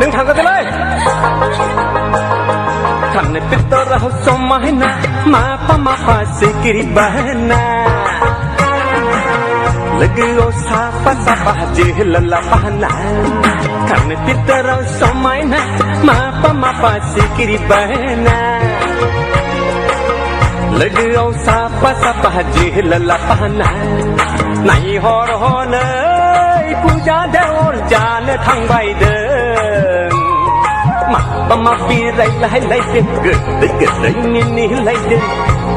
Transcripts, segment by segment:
ดึงทางกันไปเลยขันในปิดตัวเราสมัยนะมาปะมาปาสิกิริบานะLagi sapa sapa jihla pahana karena kita rasa mainan mapa sikiri bana Lagi sapa sapa jihla pahana nai hor honai puja deol jana thang bai deng mapa pirai lai gedai ni lai deng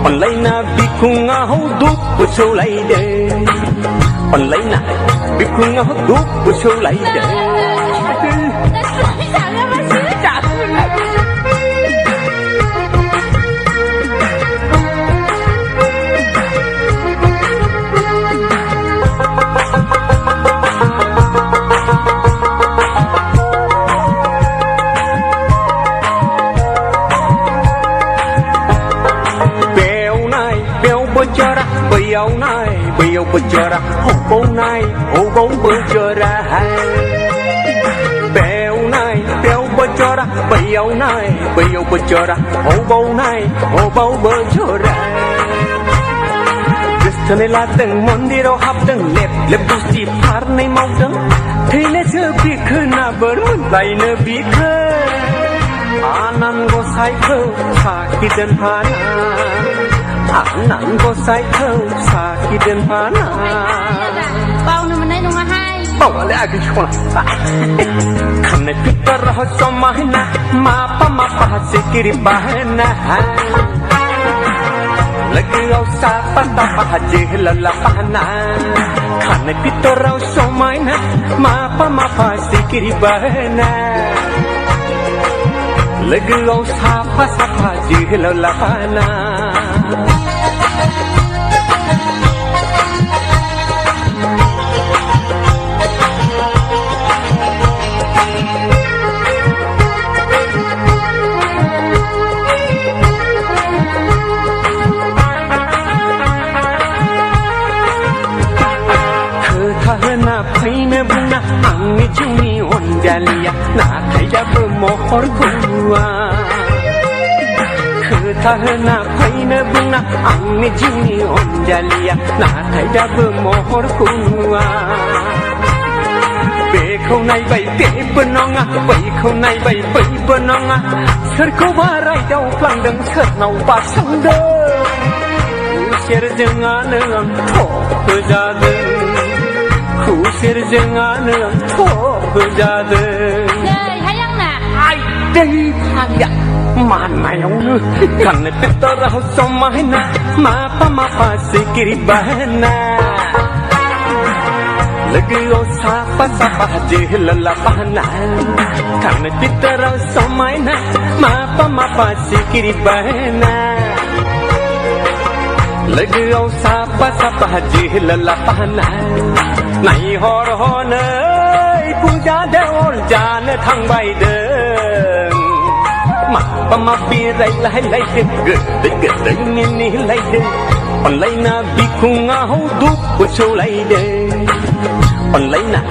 online na bikunga ho duk puso lai deng online na bikunga ho duk puso lai deng Beliau berjarak, bau naik, bau berjarak. Beliau berjarak, beliau berjarak, bau naik, bau berjarak. Keselah teng mondiro hap teng lep dusi par nei mau teng. Thine sepi kena bermuntai nebi ke. Anan go sai ke sakit dan panas.Nan go sai thâu sakit dan panas. Bau na manay nung ahay. Bau ale agi chona. Kane kita rahoso mahina mapa sikiri bahana. Lagi sapa sapa jihla pahana. Kane kita rahoso mahina mapa sikiri bahana.Lagi sapa sapa jihla pahana Angin cumi onjalia nak kaya bermohor kuat Ketahana paina bunga angin cumi onjalia nak kaya bermohor kuat Bekau nai bai penonga bekau nai bai penonga Serko barai jauh pelang deng senau pasang deng Usir jangan tok kejadeng Kusir jangan tok berjadeng Đây, hayang na Ai đây haya Mana yang nu Karena kita rasa mahina Mapa sikiri bahana Lagi sapa jihla pahana Karena kita rasa mahina Mapa sikiri bahana Lagi sapa jihla pahana Nai hor honai puja deol jana thang bai deng Mapa pirai lai gedai ni lai deng online na bikunga ho duk puso lai deng online na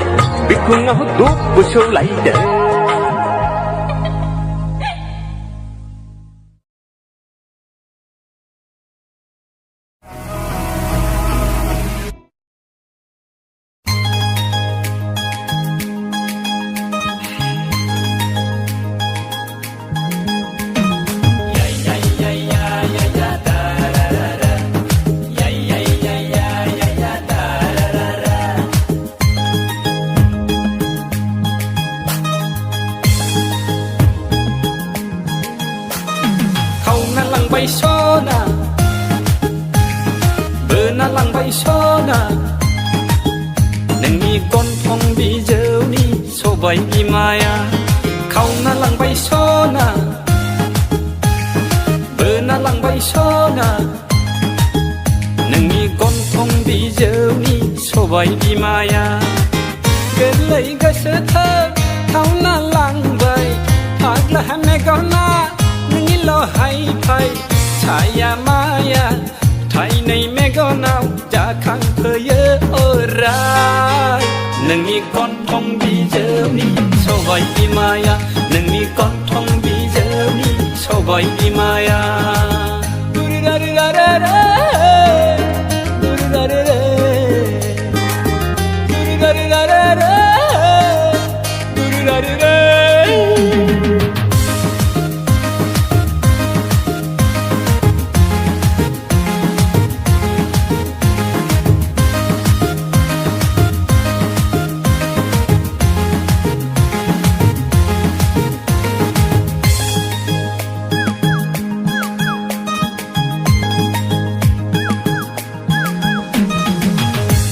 bikunga ho duk puso lai deng Bai imaya kau na lang bai sona bena lang bai sona nangi kon thong bi jeu ni so bai imaya gelai ga se tha kau na lang bai thak la hane ga na nangi lo hai phai chaya maya thai nei me go nau ja khang phơ ye ora नोंनि गन्थं बिजौनि सबाय बिमाया नोंनि गन्थं बिजौनि सबाय बिमाया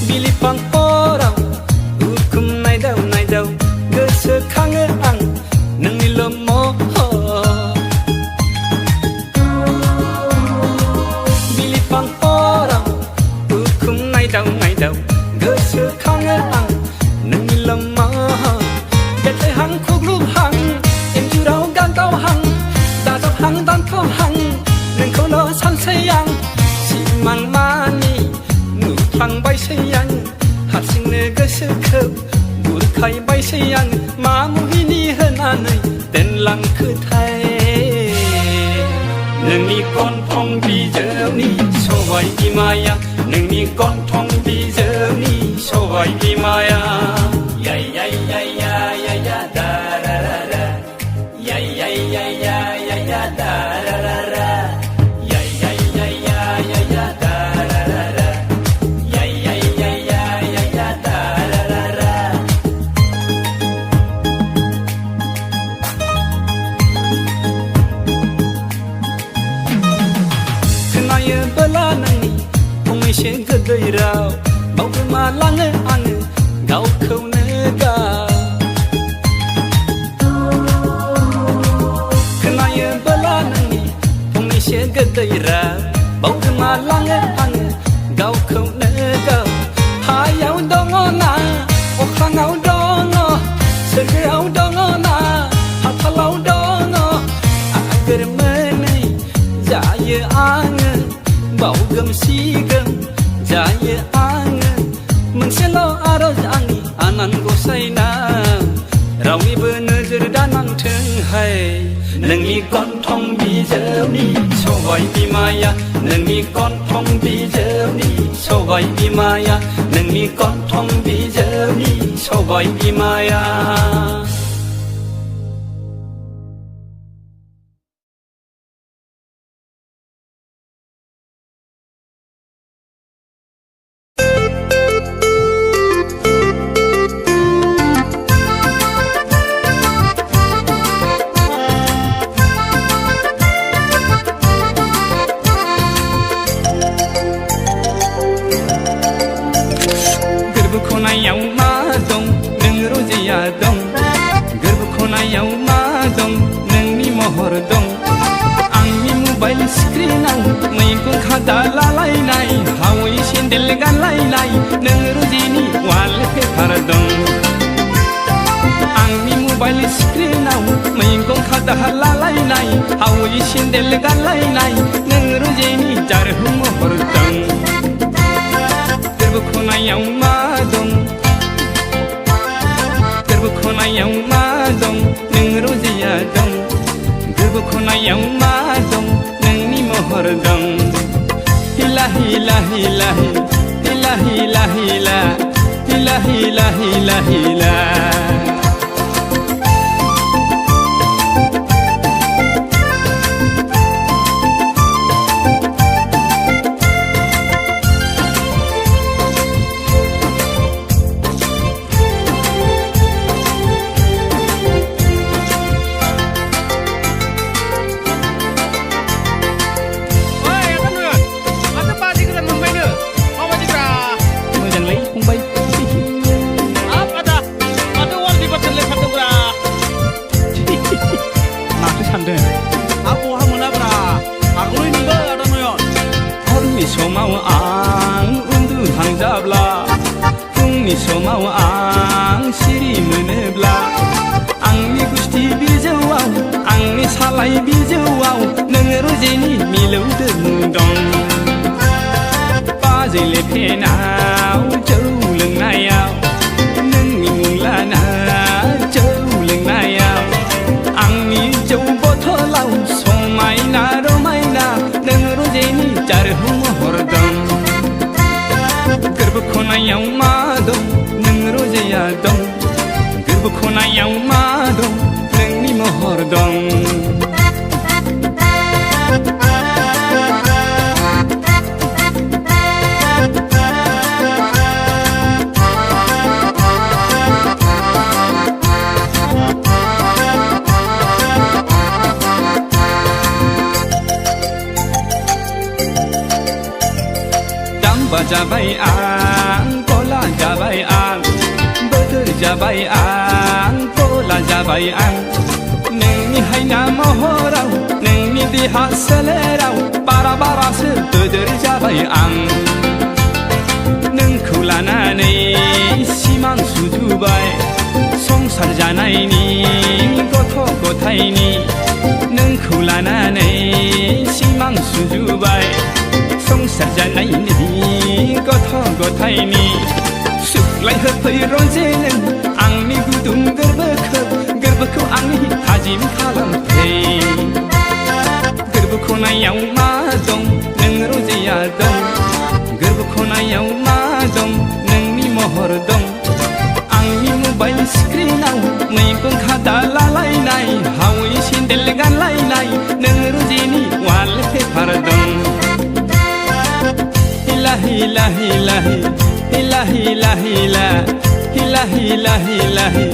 बिलिफां अराव उखुम नायदाव गोसोखाङो आं नोंनिल' महर बिलिफां अराव उखुम नायदाव गोसोखाङो आं नोंनिल' महर बेथायहां खुग्लुबहां इन्जुराव गानदावहां दाजाबहां दानख'हां नोंखौल' सानसै आं सिमां मानि नुफ्लांबायसै आं हारसिंनो गोसोखौ बुरखायबायसै आं मा मुहिनि होनानै दोनलांखोथाय नोंनि गन्थं बिजौनि सबाय बिमाया नोंनि गन्थं बिजौनि सबाय बिमाया याय याय याय याय याय दा रा रा रा याय याय याय याय याय दा रा रा रा याय याय याय याय याय दा रा रा रा खोनायोबोला नोंनि फंनैसो गोदै राव बावगोमालाङो आङो गावखौनो गाव खोनायोबोला नोंनि फंनैसो गोदै राव बावगोमालाङो आङो गावखौनो गाव हायाव दङ ना अख्राङाव दङ सोरगोआव दङ ना हाथालाव दङ आगोर मोनै जायो आङो बावगोमसिगोम जायो आङो मोनसेल' आरज आंनि आनान गसाइनाव रावनिबो नोजोर दानांथोंहाय नोंनि गन्थं बिजौनि सबाय बिमाया नोंनि गन्थं बिजौनि सबाय बिमाया नोंनि गन्थं बिजौनि सबाय बिमाया गोरबोखनायाव मा दं नोंनि महर दं आंनि मबाइल स्क्रिनाव मैगं खादा लालायनाय हावै सेन्देल गानलायनाय नों रुजिनि वालपेपार दं आंनि मबाइल स्क्रिनाव मैगं खादा लालायनाय हावै सेन्देल गानलायनाय नों रुजिनि जारहु महर दं गोरबोखनायाव मा दं गोरबोखनायाव मा दं नों रजिया दं गोरबोखनायाव मा दं नोंनि महर दं हिला हिला हिला हिला हिला हिला हिला हिला हिला हिला समाव आं उन्दुहांजाब्ला फुंनि समाव आं सिरि मोनोब्ला आंनि गुस्थि बिजौआव आंनि सालाय बिजौआव नोङो रजेनि मिलौदो दं बाजै लेफेनाव जौ लोंनायाव नों गोरबो खनायाव मा दं नोंनि महर दं जाम्बा जाबाय आं गला जाबाय आं बोथोर जाबाय आं गला जाबाय आं नोंनि हायना महराव नोंनि देहा सोलेराव बारा बारासो बोदोर जाबाय आं नोंखौ लानानै सिमां सुजुबाय संसार जानायनि गथ' गथायनि नोंखौ लानानै सिमां सुजुबाय संसार जानायनि गथ' गथायनि सुग्लाय होफै रजे नों आंनि गुदुं गोरबोखौ आंनि थाजिम खालामफै गोरबो खनायाव मा दं नों रजेया दं गोरबो खनायाव मा दं नोंनि महर दं आंनि मबाइल स्क्रिनाव मैगं खादा लालायनाय हावै सेन्देल गानलायनाय नों रजेनि वालपेपार दं Ilahi ilahi ilahi ilahi ilahi ilahi ilahi ilahi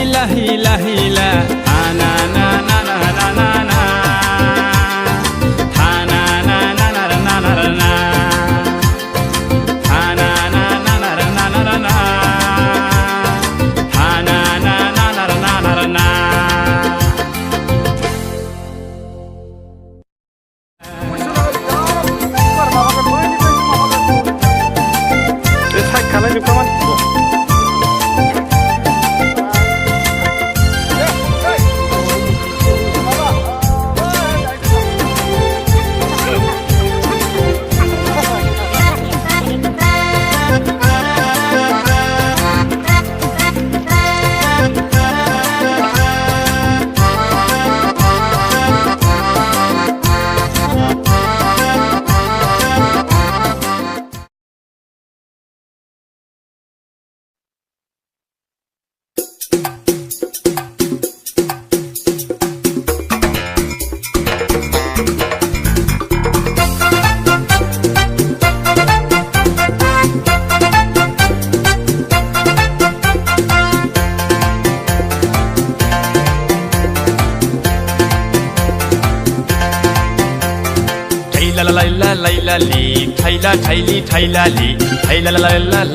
ilahi ilahi ilahi ana na na na na na na ana na na na na na na na ana na na na na na na na ana na na na na na na खालाय जोबखामोन थाइला थाइली थाइलाली थाइला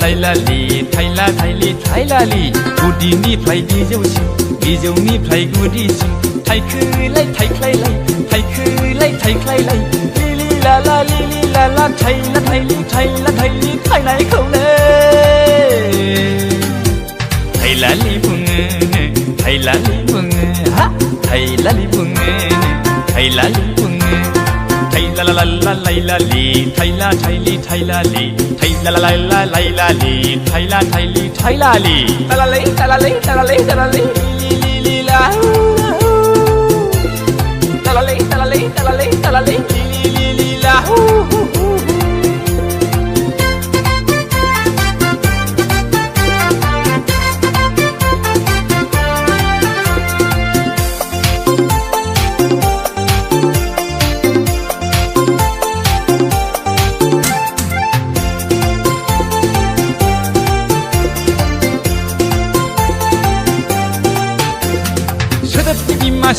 लाइलाली थाइला थाइली थाइलाली गुदिनिफ्राय बिजौसिम बिजौनिफ्राय गुदिसिम थाइखोलाय थाइख्लायलाय थाइखोलाय थाइख्लायलाय लिलि लाला थाइला थाइली थाइला थाइली थाइनायखौनो थाइलालि बुङो थाइलालि बुङो हा थाइलालि बुङो थाइलालि बुङो थाइला लाला लाइलाली थाइला थाइली थाइलाली थाइला लाला लाइलाली थाइला थाइली थाइलाली लालालै लालालै लालालै लालालै लिलि लिला लालालै लालालै लालालै लालालै लिलि लिला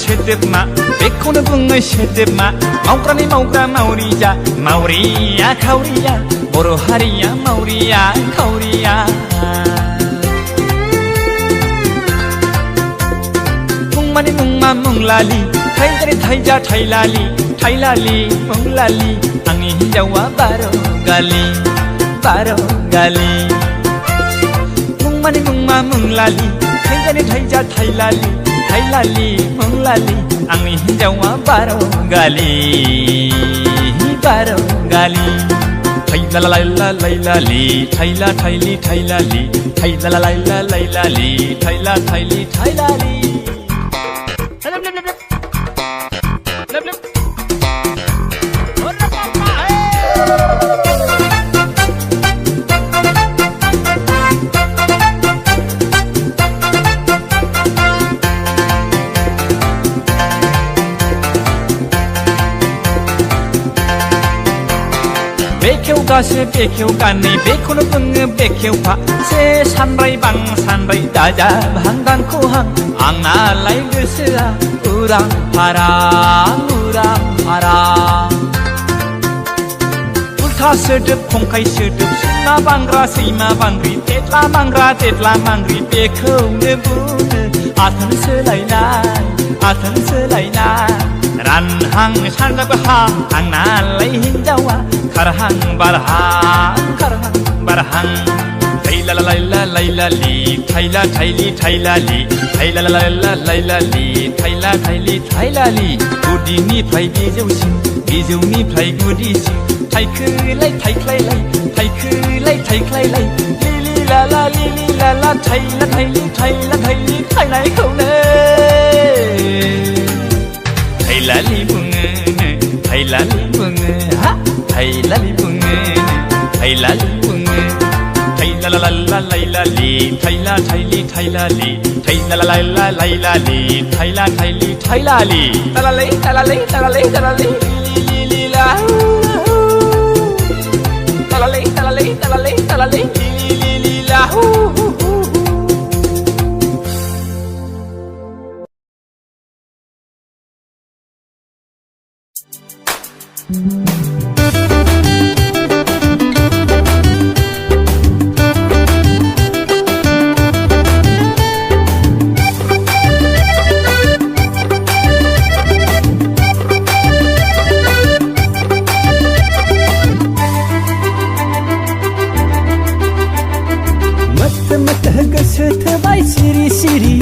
सोदोबमा बेखौनो बुङो सोदोबमा मावग्रानि मावग्रा मावरिया मावरिया खावरिया बर' हारिया मावरिया खावरिया मुंमानि मुंमा मुंलालि थाइजानि थाइजा थाइलालि थाइलालि मुंलालि आंनि हिन्जावा बार'गालि बार'गालि मुंमानि मुंमा मुंलालि थाइजानि थाइजा थाइलालि थाइलालि मुंलालि आंनि हिन्जावा बार'गालि बार'गालि थाइला लाइला लाइलालि थाइला थाइलि थाइलालि थाइला लाइला लाइलालि थाइला थाइलि थाइलालि बेखेवगासे बेखेवगानै बेखौनो बुङो बेखेवफा से सानब्रै बां सानब्रै दाजा भांगांखौहां आंनालाय गोसोआ उरां फारां उल्था सोदोब खंखाय सोदोब सैमा बांग्रा सैमा बांग्रि तेतला मांग्रि बेखौनो बुङो आथोन सोलायनाय रानहां सानजाबहां आंनालाय हिनजावा खारहां बारहां थैला लायला लायलालि थायला थायलि थायलालि थायला लायला लायलालि थायला थायलि थायलालि गुदिनिफ्राय बिजौसिम बिजौनिफ्राय गुदिसिम थाइखोलाय थाइख्लायलाय लिलि लाला थायला थायलि थायनायखौनो थायलालि बुङो हा थायलालि बुङो थायला ला लायलालि थायला थायलि थायलालि थायला लायला लायलालि थायला थायलि थायलालि तालालै लिलि ला तालालै लिलि ला सिरि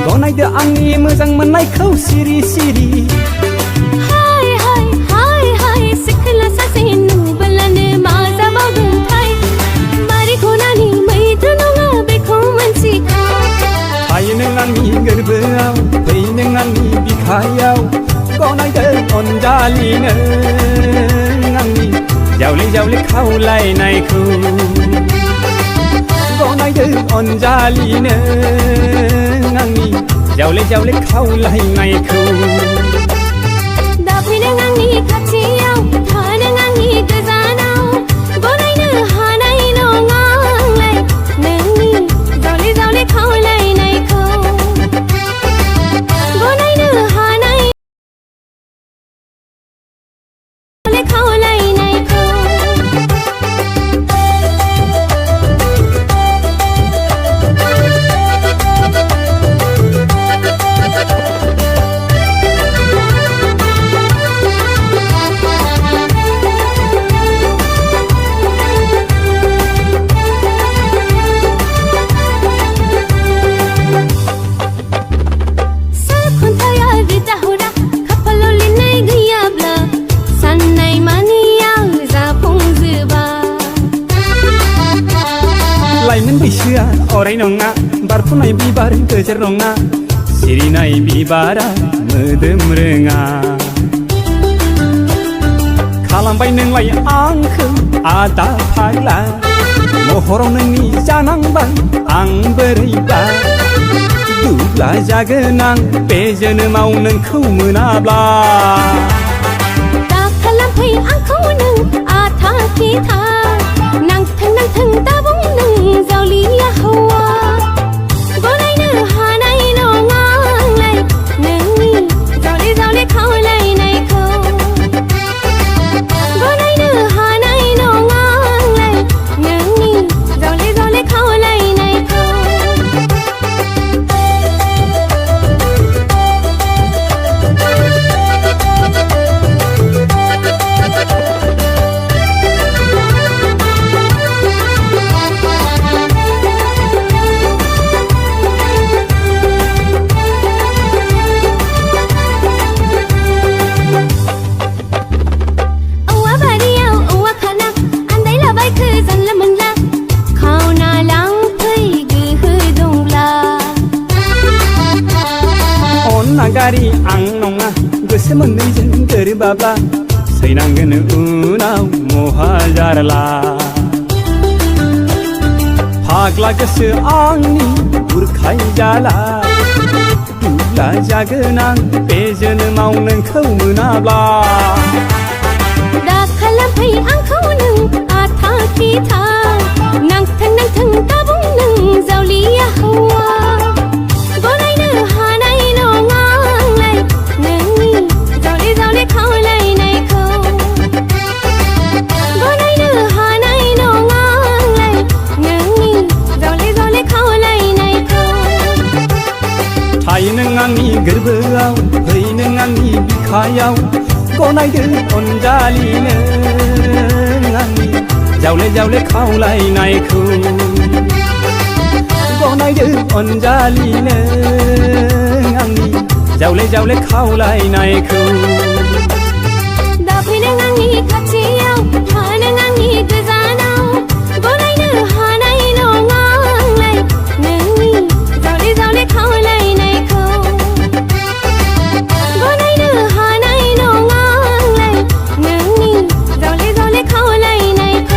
गनायदो आंनि मोजां मोननायखौ सिरि हाय सिखला सासे नुबोलानो मा जाबावगोनथाय मारि खनानि मैथ्रु नङा बेखौ मोनसिखा थायो नों आंनि गोरबोआव फै नों आंनि बिखायाव गनायदो अनजालिनो आंनि जावले खावलायनायखौ गनायदो अनजालिनो आंनि जावले खावलायनायखौ दाफै नों आंनि खाथियाव था नों आंनि गोजानाव गनायनो हानाय नङा आंलाय नोंनि जावले खावलायनायखौ गनायनो हानाय खावलायनायखौ बैसोआ अराय नङा बारफुनाय बिबार गेजेर नङा सिरिनाय बिबारा मोदोम रोङा खालामबाय नोंलाय आंखौ आदा फाग्ला महराव नोंनि जानांबाय आं बोरैबा दुब्ला जागोन आं बे जोनोमाव नोंखौ मोनाब्ला दा खालामफै आंखौ नों आथा खिथा नांथों दाबुं नों जावलिया हौवा गनायनो हानाय नङा आंलाय नोंनि जावले खावलायनायखौ गनायनो हानाय नङा आंलाय नोंनि जावले खावलायनायखौ गारि आं नङा गोसो मोननैजों गोरोबाब्ला सैनांगोन उनाव महाजारला फाग्ला गोसो आंनि बुरखाय जाला दुब्ला जागोन आं बे जोनोमाव नोंखौ मोनाब्ला दा खालामफै आंखौ ที่ทางนั่งทั้งตาบุ้งหนึ่งเจ้าลียหัวบ่ได้เนื้อหาในโลงางเลยหนึ่งนี่เจ้าลีเข้าเลยในเขาบ่ได้เนื้อหาในโลงางเลยหนึ่งนี่เจ้าลีเข้าเลยในเขา 타이는 앙이 그르브아우 흐이는 앙이 비카야우 꼬나이들 온자리는 앙이 자울레 카울라이 나이쿠 꼬나이들 온자리는 앙이 자울레 카울라이 나이쿠 다피는 앙이 같이야우 하는 앙이 그자나우 보라이는 하나이 농앙라이 능이 자울레 카울라이 나이쿠 보라이는 하나이 농앙라이 능이 자울레 카울라이 나이쿠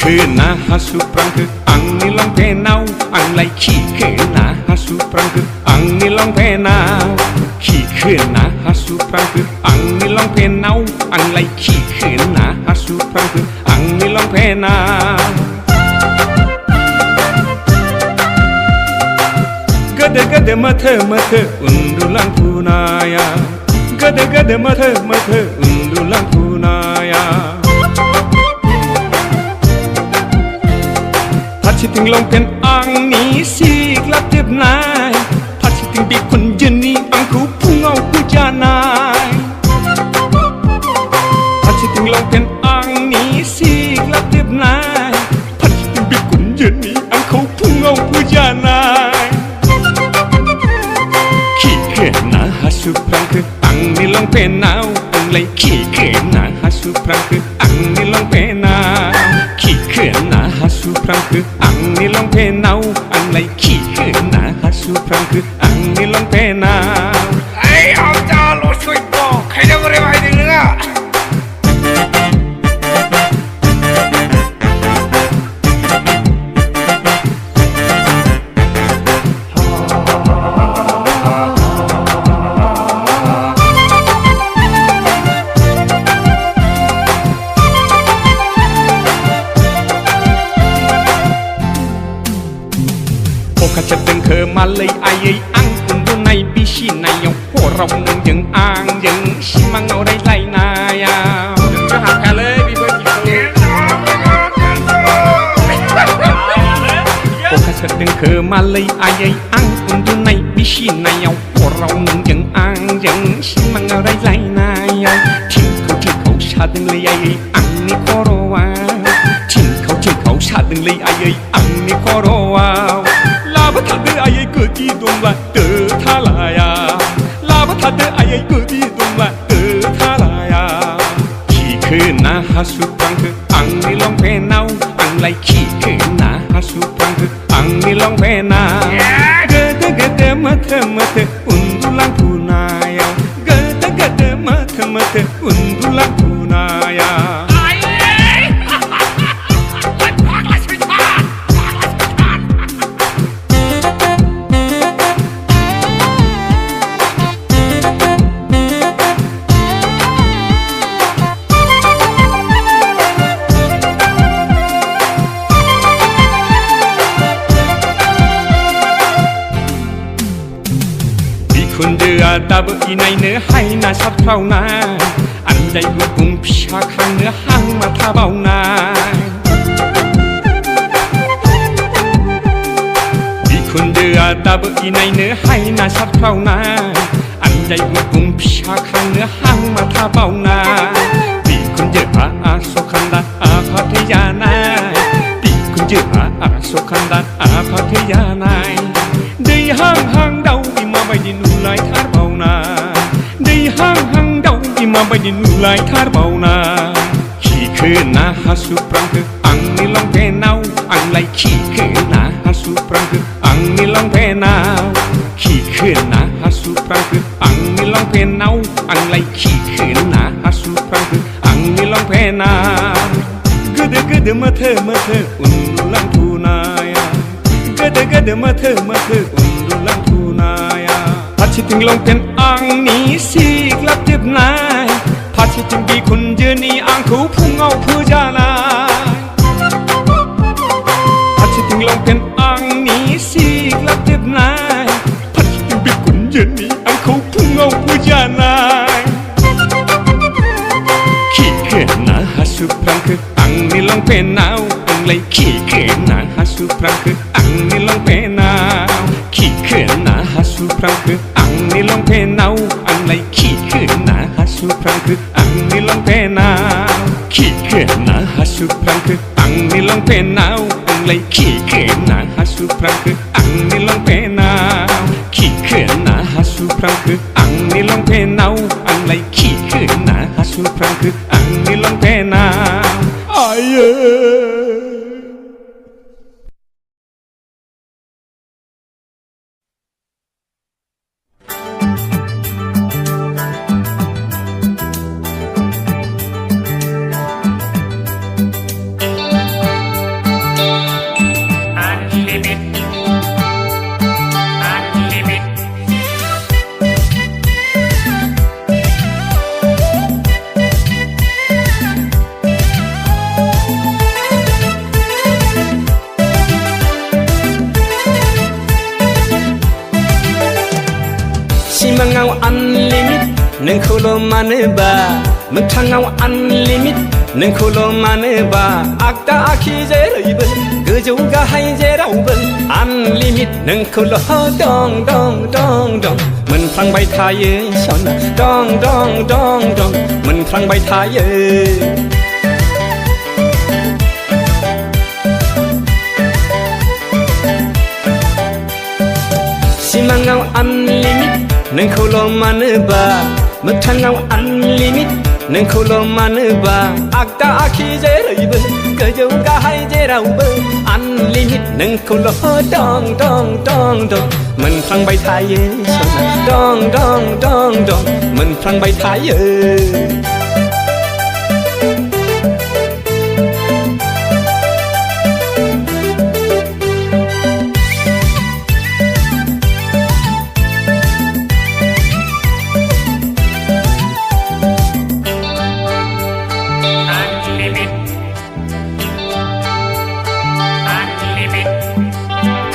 Kena hasu prangke ang nilong penau ang lai ki kena hasu prangke ang nilong penau ki kena hasu prangke ang nilong penau ang lai ki kena hasu prangke ang nilong penau gede mata undulang punaya gede mata undulang punaya Thật tình lòng tên ang ní si lắp tiếp nai Thật tình bị con dân ní ang khú phu ngau ku cha nai Thật tình lòng tên ang ní si lắp tiếp nai Thật tình bị con dân ní ang khú phu ngau ku cha nai Khi khe na hasu prangke ang ní lòng tên nào Ang lấy khi khe na hasu prangke ang ní lòng tên nào Khi khe na hasu prangke ang nilong penau ang lai ki na hasu prangke ang nilong penau Ai ông cha lo chui bò khai đâu có ai được nữa Chất từng khờ mà lấy ai ấy ăn cùng đôi này bi xì này dòng của rồng nâng dừng ăn dừng xì mang ngầu đây lại này à đừng cho hạt cả lê bị bơi chất từng khờ mà lấy ai ấy ăn cùng đôi này bi xì này dòng của rồng nâng dừng ăn dừng xì mang ngầu đây lại này à thiên khẩu xa từng lấy ai ấy ăn ni khó rô à thiên khẩu xa từng lấy ai ấy ăn ni khó rô à Lava thade ayai kudi dongla te thalaya Lava thade ayai kudi dongla te thalaya Ki kena hasu prangke ang nilong penau ang lai ki kena hasu prangke ang nilong penau Gede mata undulang punaya Gede mata undulang punaya Kun đưa ta bự này nữa hay na sát phao na anh đây cuối cùng pha khang nữa hang mà tha bao na đi kun đưa ta bự này nữa hay na sát phao na anh đây cuối cùng pha khang nữa hang mà tha bao na đi kun đưa so khăn da pha thế gia này đi kun đưa so khăn da pha thế gia này đi hang đâu mà bay đi nu lại thar bao na đi hang đâu mà bay đi nu lại thar bao na khi khơi na hasu prang ang ni longpenau ang lai khi khena hasu prang ang ni longpenau khi khena hasu prang ang ni longpenau ang lai khi khena hasu prang ang ni longpenau gede gede mathe undulang tunaya gede gede mathe undulang tunaya pachiting longpen ang ni siglap dip nai pachiting bi kun jeni ang khu phungau phujana pachiting longpen ang ni siglap dip nai pachiting bi kun jeni ang khu phungau phujana khi khena hasu prang ang ni longpenau ang lai khi khena hasu prang ang ni longpenau khi khena hasu prang ang ni longpenau ang lai khi khena hasu prang ang ni longpenau khi khena hasu prang ang ni longpenau ang lai khi khena hasu prang ang ni longpenau khi khena hasu prang ang ni longpenau ang lai khi khena hasu prang ang ni longpenau aye Simangau unlimit nengkolo maneba mentangau unlimit nengkolo maneba akta akhi jeraibe goजौ गाहाय जेरावबो unlimit नोंखौल' dong dong dong dong मोनफ्लांबाय थायो सना dong dong dong dong मोनफ्लांबाय थायो सिमाङाव unlimit नोंखौल' मानोबा मोगथाङाव unlimit नोंखौल' मानोबा आगदा आखि जेरैबो गोजौ गाहाय जेरावबो unlimit नोंखौल' dong dong dong dong मोनफ्लांबाय थायो सना dong dong dong dong मोनफ्लांबाय थायो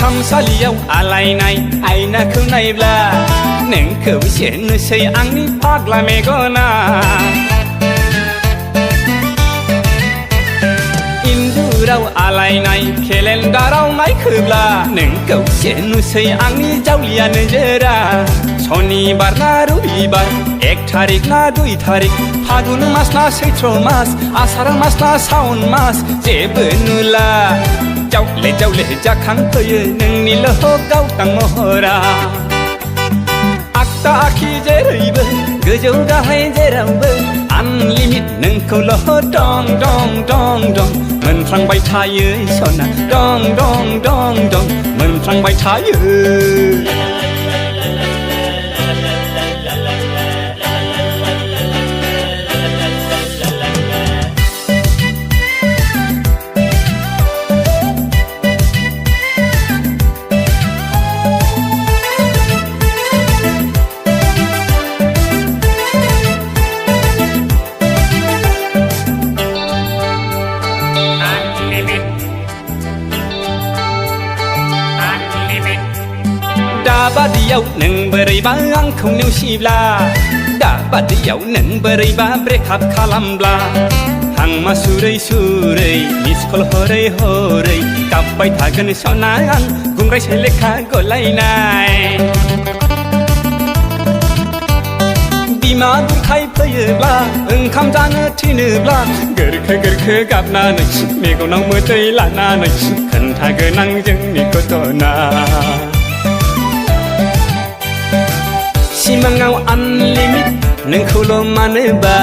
खामसालियाव आलायनाय आयनाखौ नायब्ला नोंखौ सेनोसै आंनि फाग्ला मेगना इन्जुराव आलायनाय केलेन्डाराव नायखोब्ला नोंखौ सेनोसै आंनि जावलिया नोजोरा शनिबार ना रबिबार 1 तारिख ना 2 तारिख फागुन मास ना सैत्र मास आसार मास ना सावन मास जेबो नुला जावले जावले जाखांफैयो नोंनिल' गावदां महरा आगदा आखि जेरैबो गोजौ गाहाय जेरावबो unlimit नोंखौल' dong dong dong dong मोनफ्लांबाय थायो सना dong dong dong dong मोनफ्लांबाय थायो दाबादियाव नों बोरैबा आंखौ नेवसिब्ला दाबादियाव नों बोरैबा ब्रेकआप खालामब्ला हां मा सुरै सुरै मिस कल हरै हरै गाबबाय थागोन सना आं गुंग्राय लेखा गलायनाय बिमा बिफाय फैयोब्ला ओंखाम जानो थिनोब्ला गोरखो गोरखो गाबनानै मेगनाव मोदै लानानै खोन्थागोन आं जोंनि घटना सिमाङाव unlimit नोंखौल' मानोबा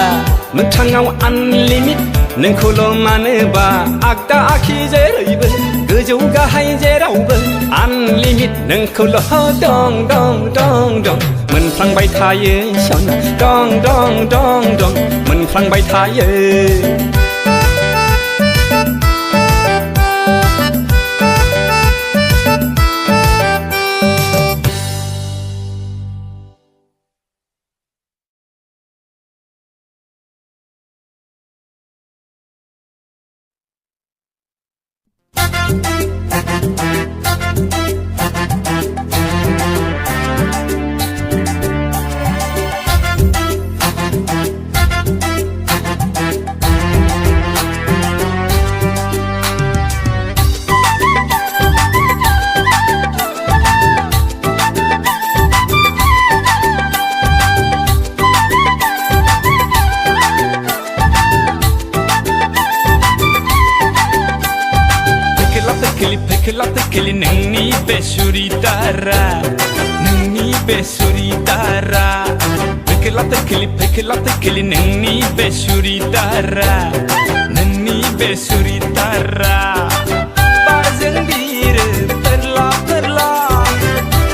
मोगथाङाव unlimit नोंखौल' मानोबा आगदा आखि जेरैबो गोजौ गाहाय जेरावबो आनलिमिट नोंखौल' दं दं दं दं मोनफ्लांबाय थायो सना दं दं दं दं मोनफ्लांबाय थायो Kili nengni besuri dara nengni besuri dara Pekila nengni besuri dara nengni besuri dara Bazeng biru perla perla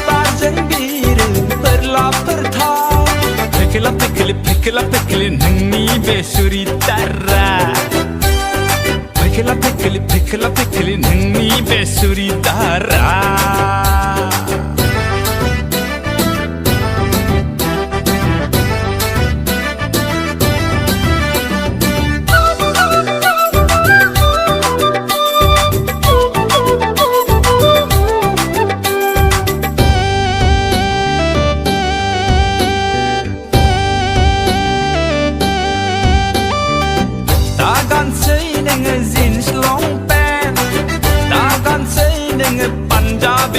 Bazeng biru perla pertha Pekila nengni besuri dara Pekila nengni besuri dara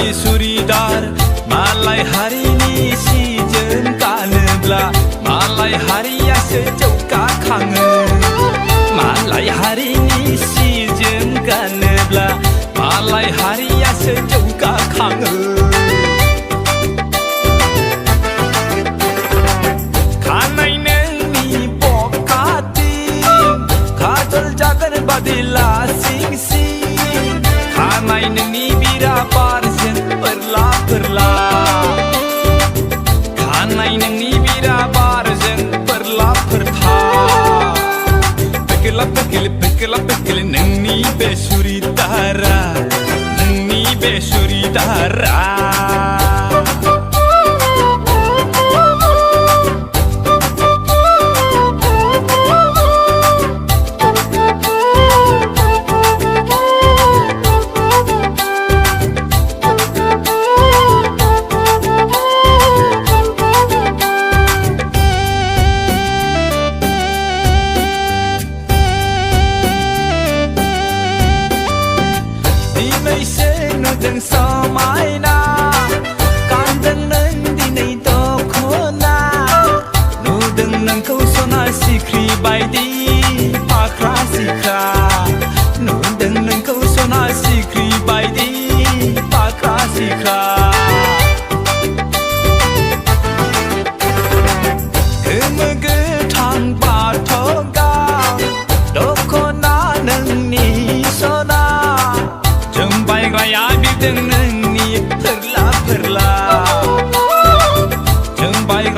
Suridar Malay hari ni si jen kanebla Malay hari ya sejauka kangen Malay hari ni si jen kanebla Malay hari ya sejauka kangen Kanai neng ni pokati Kajol jagan badila sing sing Kanai neng ni bira parsen perla perla Kanai neng ni bira parsen perla pertha Pekila neng ni besuri dara Neng ni besuri dara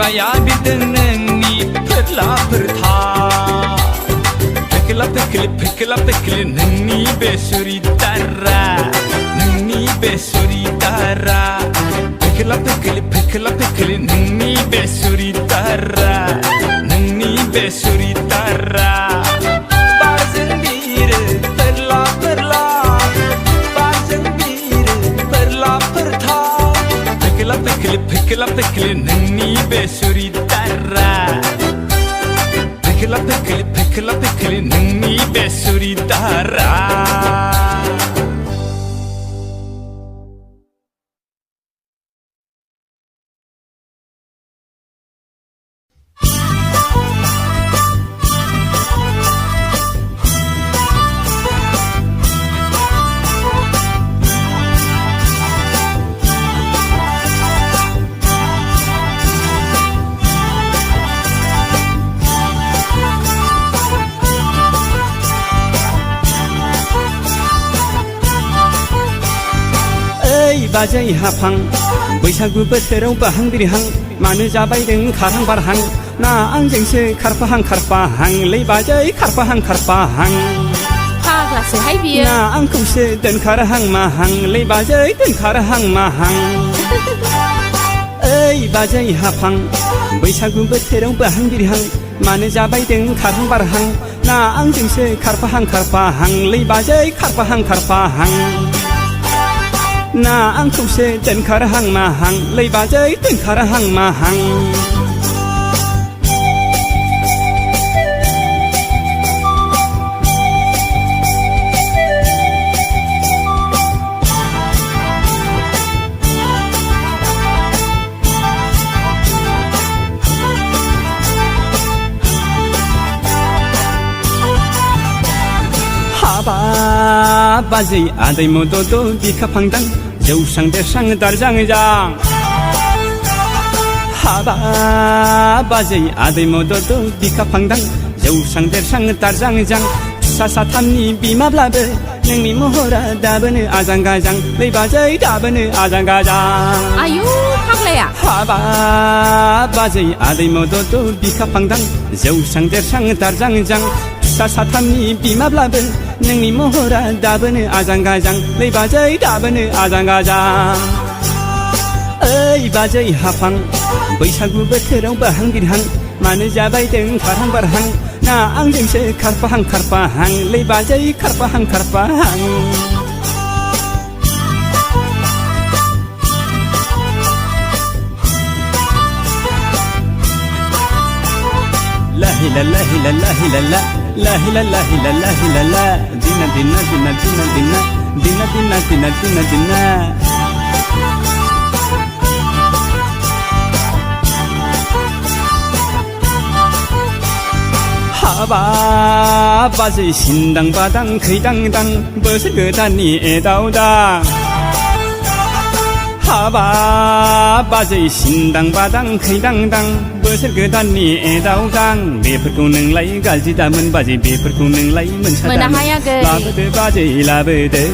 Raya bideng neng ni perla pertha Pekila neng ni besuri dara Neng ni besuri dara Pekila neng ni besuri dara Neng ni besuri dara Bazeng biru perla perla Bazeng biru perla pertha Pekila neng ni besuri dara Pekila neng ni besuri dara बाजै हाफां बैसागु बोथोराव बाहां बिरहां मानो जाबायदों खारहां बारहां ना आंजोंसो खारफाहां खारफाहां लै बाजै खारफाहां खारफाहां फाग्लासोहाय बियो ना आंखौसो दोनखारहां माहां लै बाजै दोनखारहां माहां ओइ बाजै हाफां बैसागु बोथोराव बाहां बिरहां मानो जाबायदों खारहां बारहां ना आंजोंसो खारफाहां खारफाहां लै बाजै खारफाहां खारफाहां ना आंखौसो दोनखारहां माहां लै बाजै दोनखारहां माहां बाजै आदै मदद बिखा फांदां जौस्रां देरस्रां दारजां जां हाबा बाजै आदै मदद बिखा फांदां जौस्रां देरस्रां दारजां जां फिसा साथामनि बिमाब्लाबो नोंनि महरा दाबोनो आजां गाजां लै बाजै दाबोनो आजां गाजां आयु फाग्लाया हाबा बाजै आदै मदद बिखा फांदां जौस्रां देरस्रां दारजां जां फिसा साथामनि बिमाब्लाबो नोंनि महरा दाबोनो आजां गाजां लै बाजै दाबोनो आजां गाजां ओइ बाजै हाफां बैसागु बोथोराव बाहां बिरहां मानो जाबायदों खारहां बारहां ना आंजोंसो खारफाहां खारफाहां लै बाजै खारफाहां खारफाहां lahi la lahi la lahi la la lahi la lahi la lahi la la dina dina dina dina dina dina dina dina dina dina हाबा बाजै सिन्दां बादां खैदां दां बोसोर गोदाननि एदावदां हाबा बाजै सिन्दां बादां खैदां दां बोसोर गोदाननि एदावदां बेफोरखौ नोंलाय गाज्रि दामोन बाजै बेफोरखौ नोंलाय मोनाहाय आगै लाबोदो बाजै लाबोदो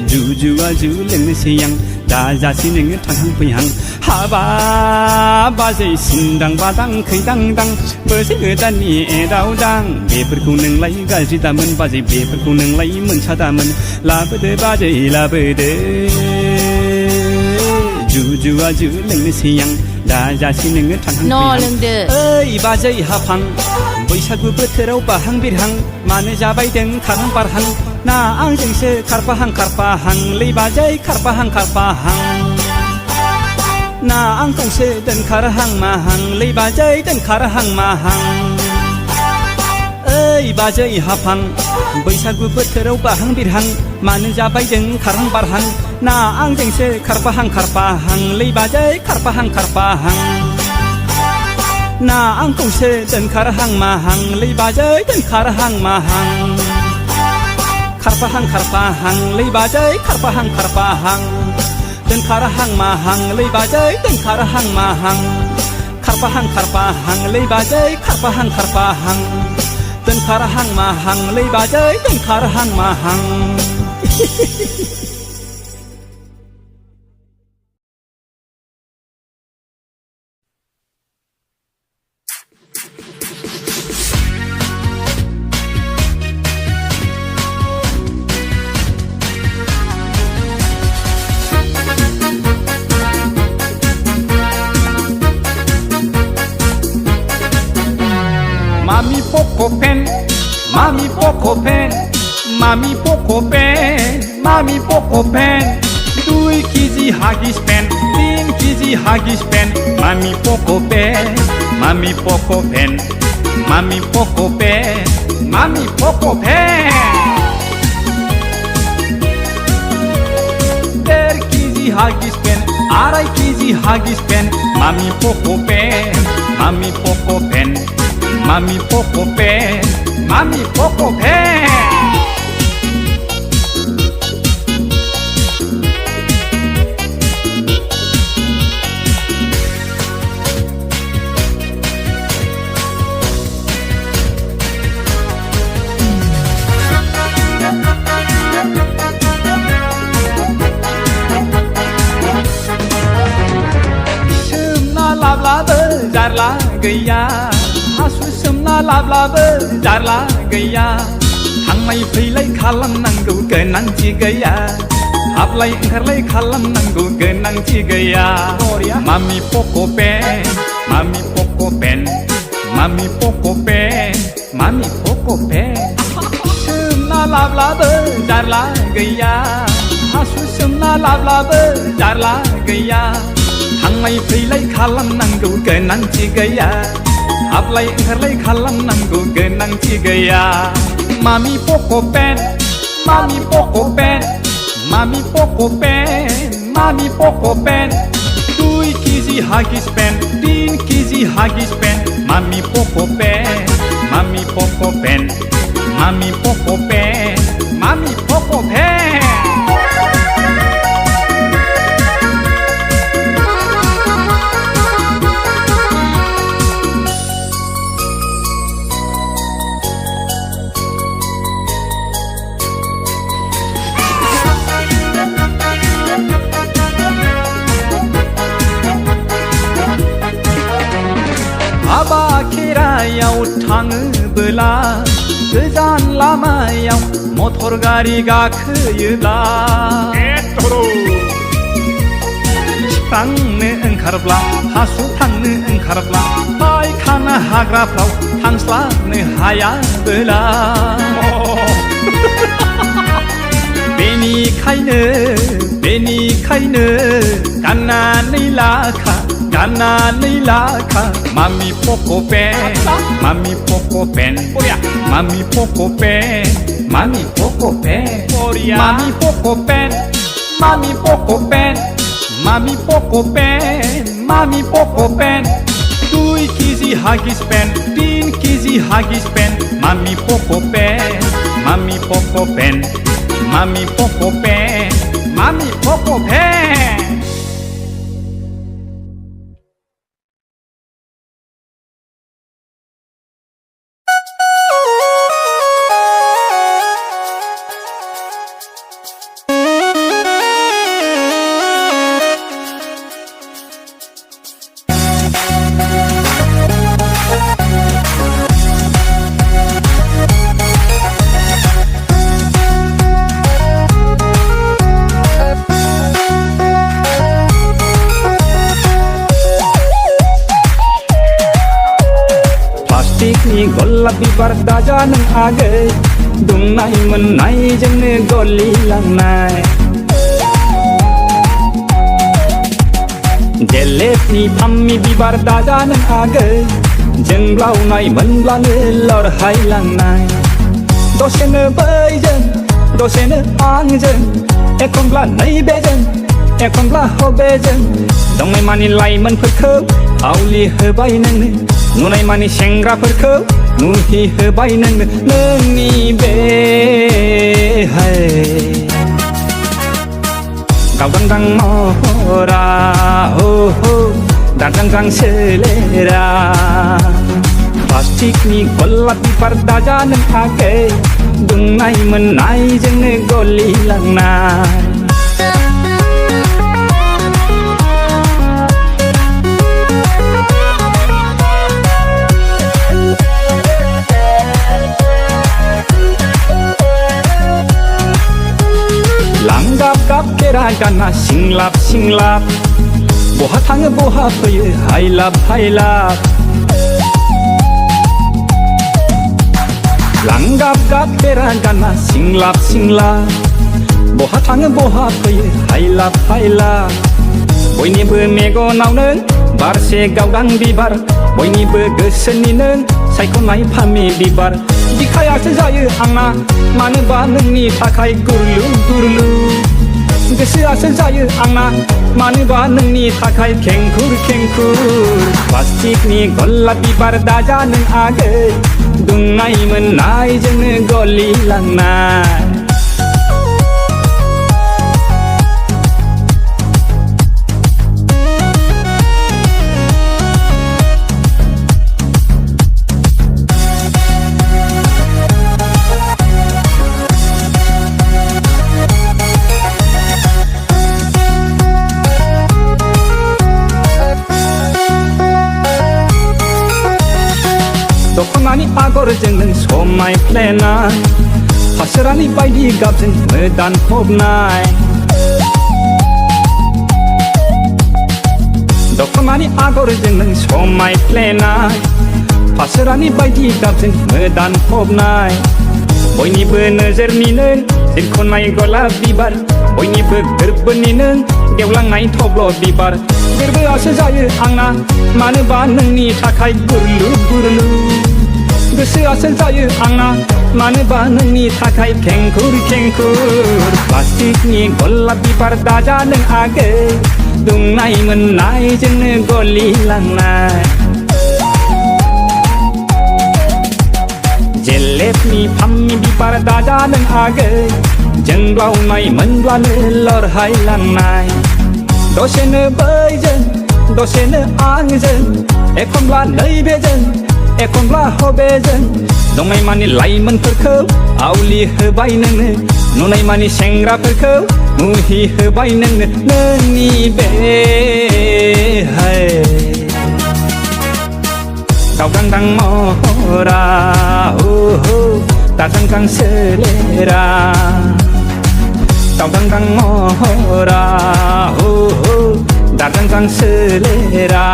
जुजुआ जु लोंनोसै आं दाजासै नोङो थांहां फैहां हाबा बाजै सिन्दां बादां खैदां दां बोसोर गोदाननि एदावदां बेफोरखौ नोंलाय गाज्रि दामोन बाजै बेफोरखौ नोंलाय मोनसादामोन लाबोदो बाजै लाबोदो जुजुआ जु लोंनोसै आं दाजासै नोङो थांहां फैहां लोंदो ओइ बाजै हाफां बैसागु बोथोराव बाहां बिरहां मानो जाबायदों खारहां बारहां ना आंजोंसो खारफाहां खारफाहां लै बाजै खारफाहां खारफाहां ना आंखौसो दोनखारहां माहां लै बाजै दोनखारहां माहां ओइ बाजै हाफां बैसागु बोथोराव बाहां बिरहां मानो जाबायदों खारहां बारहां ना आंजोंसो खारफाहां खारफाहां लै बाजै खारफाहां खारफाहां ना आंखौसो दोनखारहां माहां लै बाजै दोनखारहां माहां खारफाहां खारफाहां लै बाजै खारफाहां खारफाहां दोनखारहां माहां लै बाजै दोनखारहां माहां खारफाहां खारफाहां लै बाजै खारफाहां खारफाहां दोनखारहां माहां लै बाजै दोनखारहां माहां Mami Poco Pen, Mami Poco Pen, Mami Poco Pen, Mami Poco Pen, 2 kg Huggies Pen, 3 kg Huggies Pen, Mami Poco Pen, Mami Poco Pen, Mami Poco Pen, Mami Poco Pen. 1 kg Huggies Pen, 2 kg Huggies Pen, Mami Poco Pen, Mami Poco Pen. Mami Poco Pen, Mami Poco Pen. लाब्लाबो जारला गैया हासु सोमना लाब्लाबो जारला गैया थांलाय फैलाय खालामनांगौ गोनांथि गैया हाबलाय ओंखारलाय खालामनांगौ गोनांथि गैया मामि पक' पेन मामि पक' पेन मामि पक' पेन मामि पक' पेन सोमना लाब्लाबो जारला गैया हासु सोमना लाब्लाबो जारला गैया थांलाय फैलाय खालामनांगौ गोनांथि गैया हाबलाय ओंखारलाय खालामनांगौ गोनांथि गैया मामि पक' पेन मामि पक' पेन मामि पक' पेन मामि पक' पेन 2 केजि हागिस पेन 3 केजि हागिस पेन मामि पक' पेन मामि पक' पेन मामि पक' पेन मामि पक' पेन हाबा खेरायाव थाङोबोला गोजान लामायाव मटर गारि गाखोयोब्ला थांनो ओंखारब्ला हासु थांनो ओंखारब्ला पायखाना हाग्राफ्राव थांस्लाबनो हायाबोला बेनिखायनो गाननानै लाखा मामि पक' पेन मामि पक' पेन मामि पक' पेन मामि पक' पेन मामि पक' पेन मामि पक' पेन मामि पक' पेन मामि पक' पेन 2 केजि हागिस पेन 3 केजि हागिस पेन मामि पक' पेन मामि पक' पेन मामि पक' पेन मामि पक' पेन गलाब बिबार दाजा नों आगै दुंनाय मोननायजोंनो गलिलांनाय जेलेफनि फाम्मि बिबार दाजा नों आगै जोंब्लावनाय मोनब्लानो लरहायलांनाय दसेनो बैजों दसेनो आंजों एखनब्ला नैबेजों एखनब्ला हबेजों दंनाय मानि लाइमोनफोरखौ आवलि होबाय नोंनो नुनाय मानि सेंग्राफोरखौ नुहि होबाय नोंनो नोंनि बे गावदांदां महरा हो दाजांजां सोलेरा प्लास्टिकनि गलाब बिबार दाजा नों आगै दुंनाय मोननायजोंनो गलिलांनाय लांगाब गाब केरा गाना सिंलाब बहा थाङो बहा फैयो हायलाब लांगाब गाब केरा गाना सिंलाब बहा थाङो बहा फैयो हायलाब बयनिबो मेगनाव नों बारसे गावदां बिबार बयनिबो गोसोनि नों सायख'नाय फामि बिबार बिखायासो जायो आंना मानोबा नोंनि थाखाय गुरलु गोसोआसो जायो आंना मानोबा नोंनि थाखाय खेंखुर प्लास्टिकनि गलाब बिबार दाजा नों आगै दुंनाय मोननायजोंनो गलिलांनाय दख'नानि आगरजों नों समायफ्लेनाय फासोरानि बायदि गाबजों मोदान फबनाय दख'नानि आगरजों नों समायफ्लेनाय फासोरानि बायदि गाबजों मोदान फबनाय बयनिबो नोजोरनि नों जोंख'नाय गलाब बिबार बयनिबो गोरबोनि नों गेवलांनाय थब्ल' बिबार गोरबोआसो जायो आंना मानोबा नोंनि थाखाय गुरलु गुरलु गोसोआसो जायो आंना मानोबा नोंनि थाखाय खेंखुर खेंखुर प्लास्टिकनि गलाब बिबार दाजा नों आगै दुंनाय मोननायजोंनो गलिलांनाय जेलेबनि फामनि बिबार दाजा नों आगै जोंब्लावनाय मोनब्लानो लरहायलांनाय दसेनो बैजों दसेनो आंजों एखनब्ला नैबेजों एखनब्ला हबेजों दंनाय मानि लाइमोनफोरखौ आवलि होबाय नोंनो नुनाय मानि सेंग्राफोरखौ मुहि होबाय नोंनो नोंनि बे दावदांदां महरा दाजांगां सोलेरा दावदांदां महरा दाजांगां सोलेरा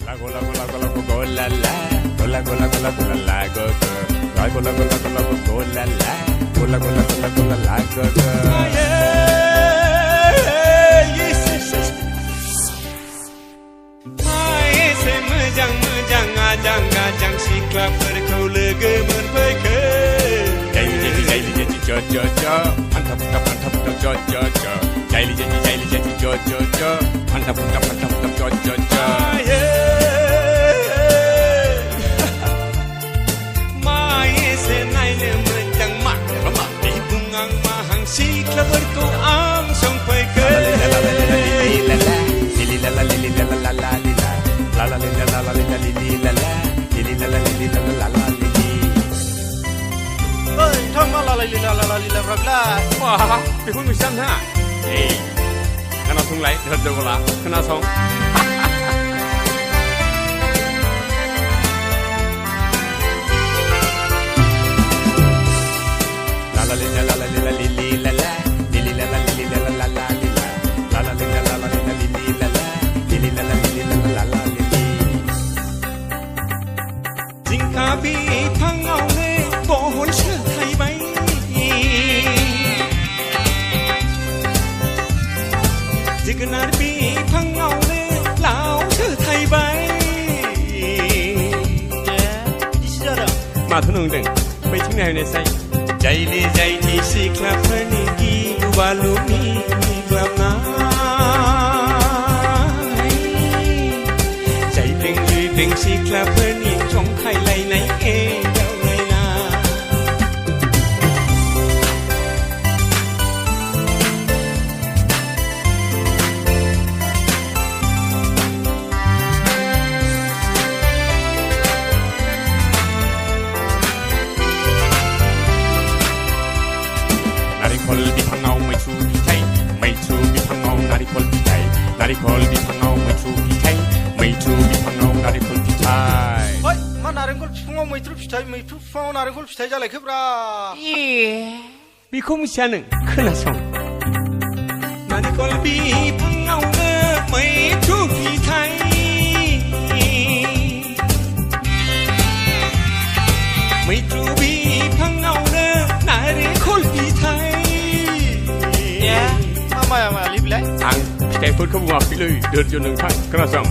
Lago lago lago lago go la la go lago lago lago la la go go lago lago lago lago go la la go lago lago lago la la go go Maese mejang mejang ajang ajang siklaperkau logo moनफैखो Jaili jaili jaili jo jo jo mantap mantap mantap jo jo jo Jaili jaili jo jo jo mantap mantap mantap jo jo jo Siklaperkau ang sampai-ke Lili la la lili la la la la lila La la lila la la lila lili la la Lili la la lili la la la lili Oi, thang la la lila la la lila berapa? Wah, bihun misam ha Hei, kena song lai, dengar dengar lah, kena song La la lila la la lila lili la la Lili la la lili la la la la lila La la lila la la lila lili la la Lili la la lili la la la lili Jingka bi thang ngao le bo hon shơ thai bai Jignar bi thang ngao le lao shơ thai bai Di sini Ma thu nung deng bai thing nai ne sai Jaili jaili siklaperni gibalumi glamnai Jaileng juileng siklaperni chong khai lai nai e dau lai na Narikol di pangau mai chu pitai mai chu di pangau narikol pitai narikol di pangau mai chu pitai mai chu di pangau narikol pitai Oi, mana narenggol fungau maitru fungau narenggol pitai jalai kebra. Biku misalnya neng kena song narikol di pangau ne mai chu pitai mai chu di pangau ne narikol pitai Mama liblai. Ang pitai pun kamu pilih derjo neng thang kena song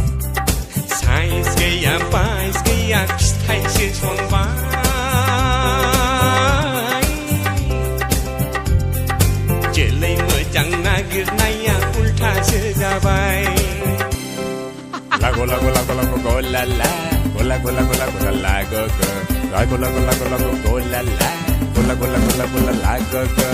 Sai skaya pai skaya pitai se chong bai Jelai mejang nagir naya ulta sejabai Lago lago lago lago go la la Go lago lago lago la la go go Lago lago lago lago go la la Go lago lago lago la la go go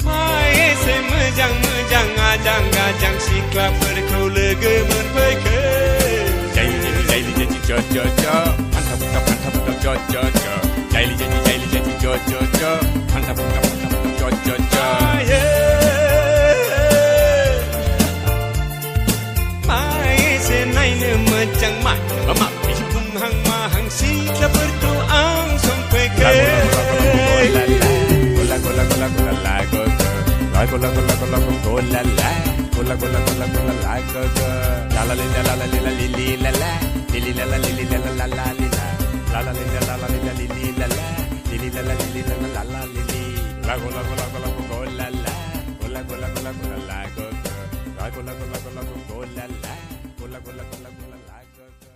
Maese mejang mejang ajang ajang siklaperkau logo moनफैखो Jaili jaili jaili jo jo jo mantap mantap mantap jo jo jo gola gola gola gola la gola gola gola gola la go go la la li la la li la li li la la li li la la li li la la la la li la la la li la la li la li li la la li li la la li li la la la li li la gola gola gola gola la gola gola gola gola la go go la gola gola gola gola la gola gola gola gola la go go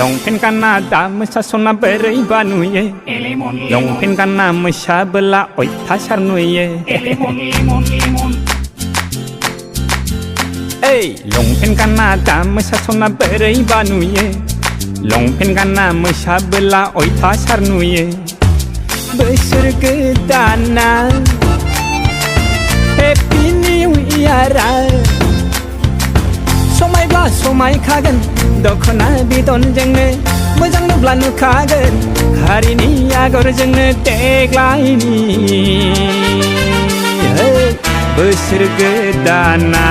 Longpen kana da mesa sona berai banuye Longpen kana mesa bela oi thasar nuye Hey longpen kana da mesa sona berai banuye Longpen kana mesa bela oi thasar nuye Besar gedana Happy New Year Somai bla somai kagan Dokona bidon jengne Mojang nubla nukagan Hari ni agor jengne Deklaini Besar gedana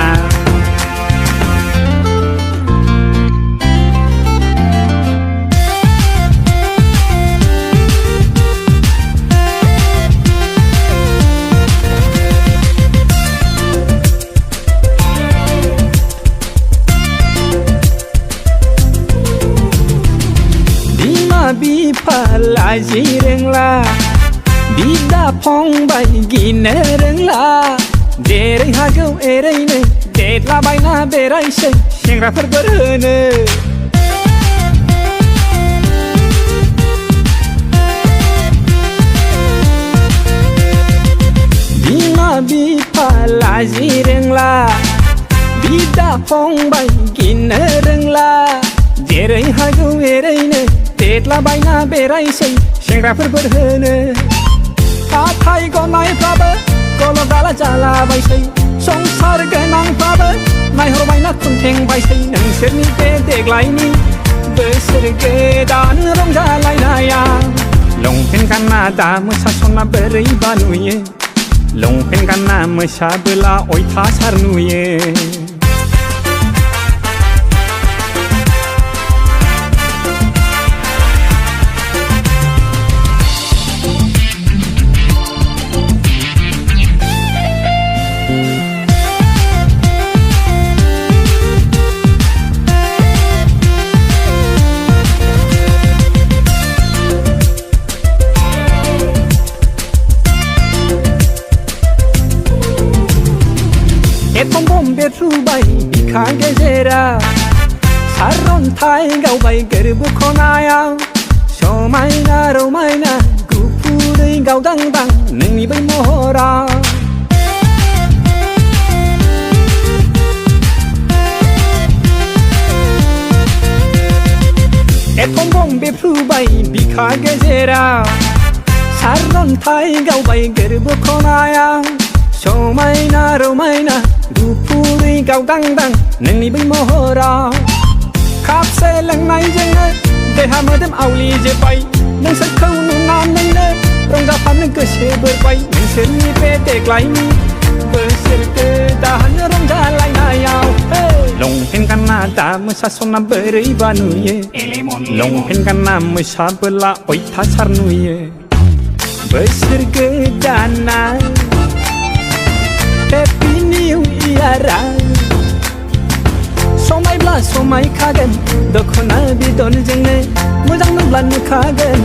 Palaji rengla Bida phong bai gine rengla Dere hagau ereine Detla baina berai se Sengra perberhene Bima bi palaji rengla Bida phong bai gine rengla Dere hagau ereine Detla baina berai sei Sengra perberhene Kathai gonai prabe Golo gala jala bai sei Songsar genang prabe Nai hor baina kunteng bai sei Nongsirni be deklaini Besar gedan rongjalai naya Longpen kana da mesa sona berai banuye Longpen kana mesa bela oi thasar nuye Betrubai bikhange jera Saron thai gau bai gerbu khonaya Somai na romai na gupurei gau dang dang Nengni bai mohora Ekombong betrubai bikhange jera Saron thai gau bai gerbu khonaya Somai na romai na Gupuri gau dang dang Nengni bai mohora Kapse lang nai jengna Deha madam auli je bai Nang sarkau nu nam nengna Rongga pam nang kese berbai Nang serni pe deklaini Besar kedahan ronggalai nayau Longpen kana da mesa sona berai banuye Longpen kana mesa bela oi thasar nuye Besar gedana Happy New Year Somai bla somai kagan Dokona bidon jengne Mojang nubla nukagan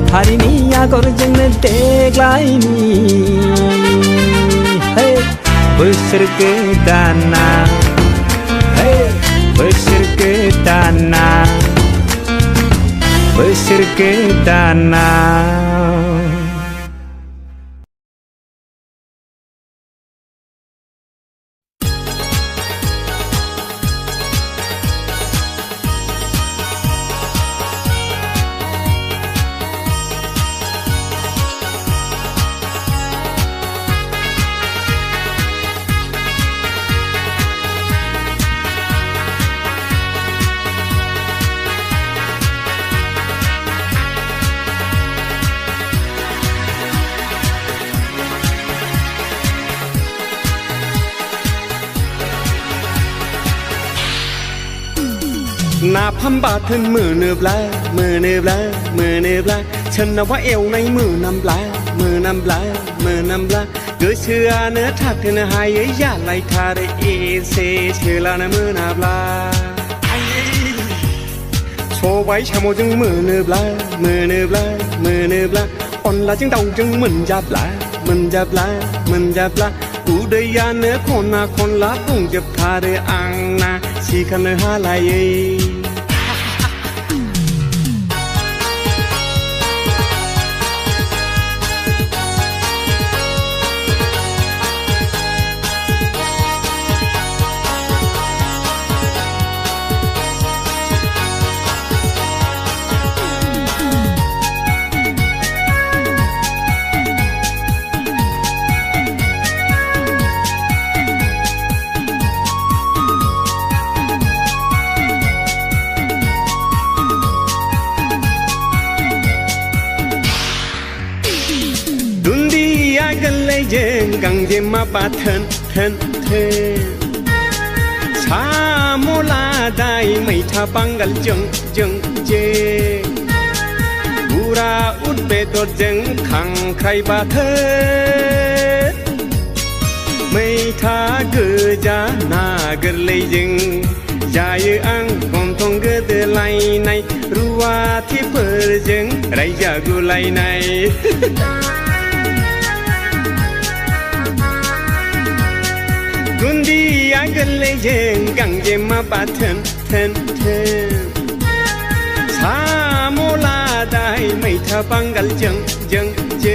Hari ni agor jengne deklaini Hey Besar gedana Hey Besar gedana Besar gedana นาพัมบาทึนมือเนือบลามือเนือบลามือเนือบลาฉันนับว่าเอวในมือนำปลามือนำปลามือนำปลาเกิดเชื่อเนื้อทักเธอหายยาไหลทาเรเอเซเชื่อลานะมือนาปลาโชว์ไว้ชาโมจึงมือเนือบลามือเนือบลามือเนือบลาอ่อนละจึงเต่าจึงมึนจับลามึนจับลามึนจับลากูได้ยาเนื้อคนนาคนละปุ่งจับทาเรอังนาชีคันเนื้อหาลายกันเลยเจงกังเจมาปาเทนเทนเทชาโมลาได้ไม่ทาปังกัลจังจังเจบูราอุดเบตอจังขังใครบาเทไม่ทาเกิดจานากันเลยเจงยายอังคงทงเกิดไหลในรู้ว่าที่เปิดเจงไรจะกูไหลในกุนดีอยากกันเลยเจงกังเจมาปาเทนเทนเทนชาโมลาได้ไม่ทาปังกัลจังจังเจ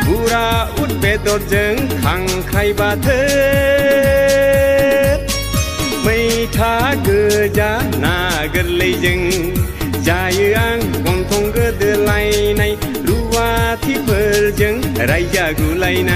บูราอุดเบตอจังขังใครบาเทไม่ทาเกิดจานากันเลยเจงใจอังคงทงเกิดไหลในรู้ว่าที่เปิดจังไรจะกูไหลใน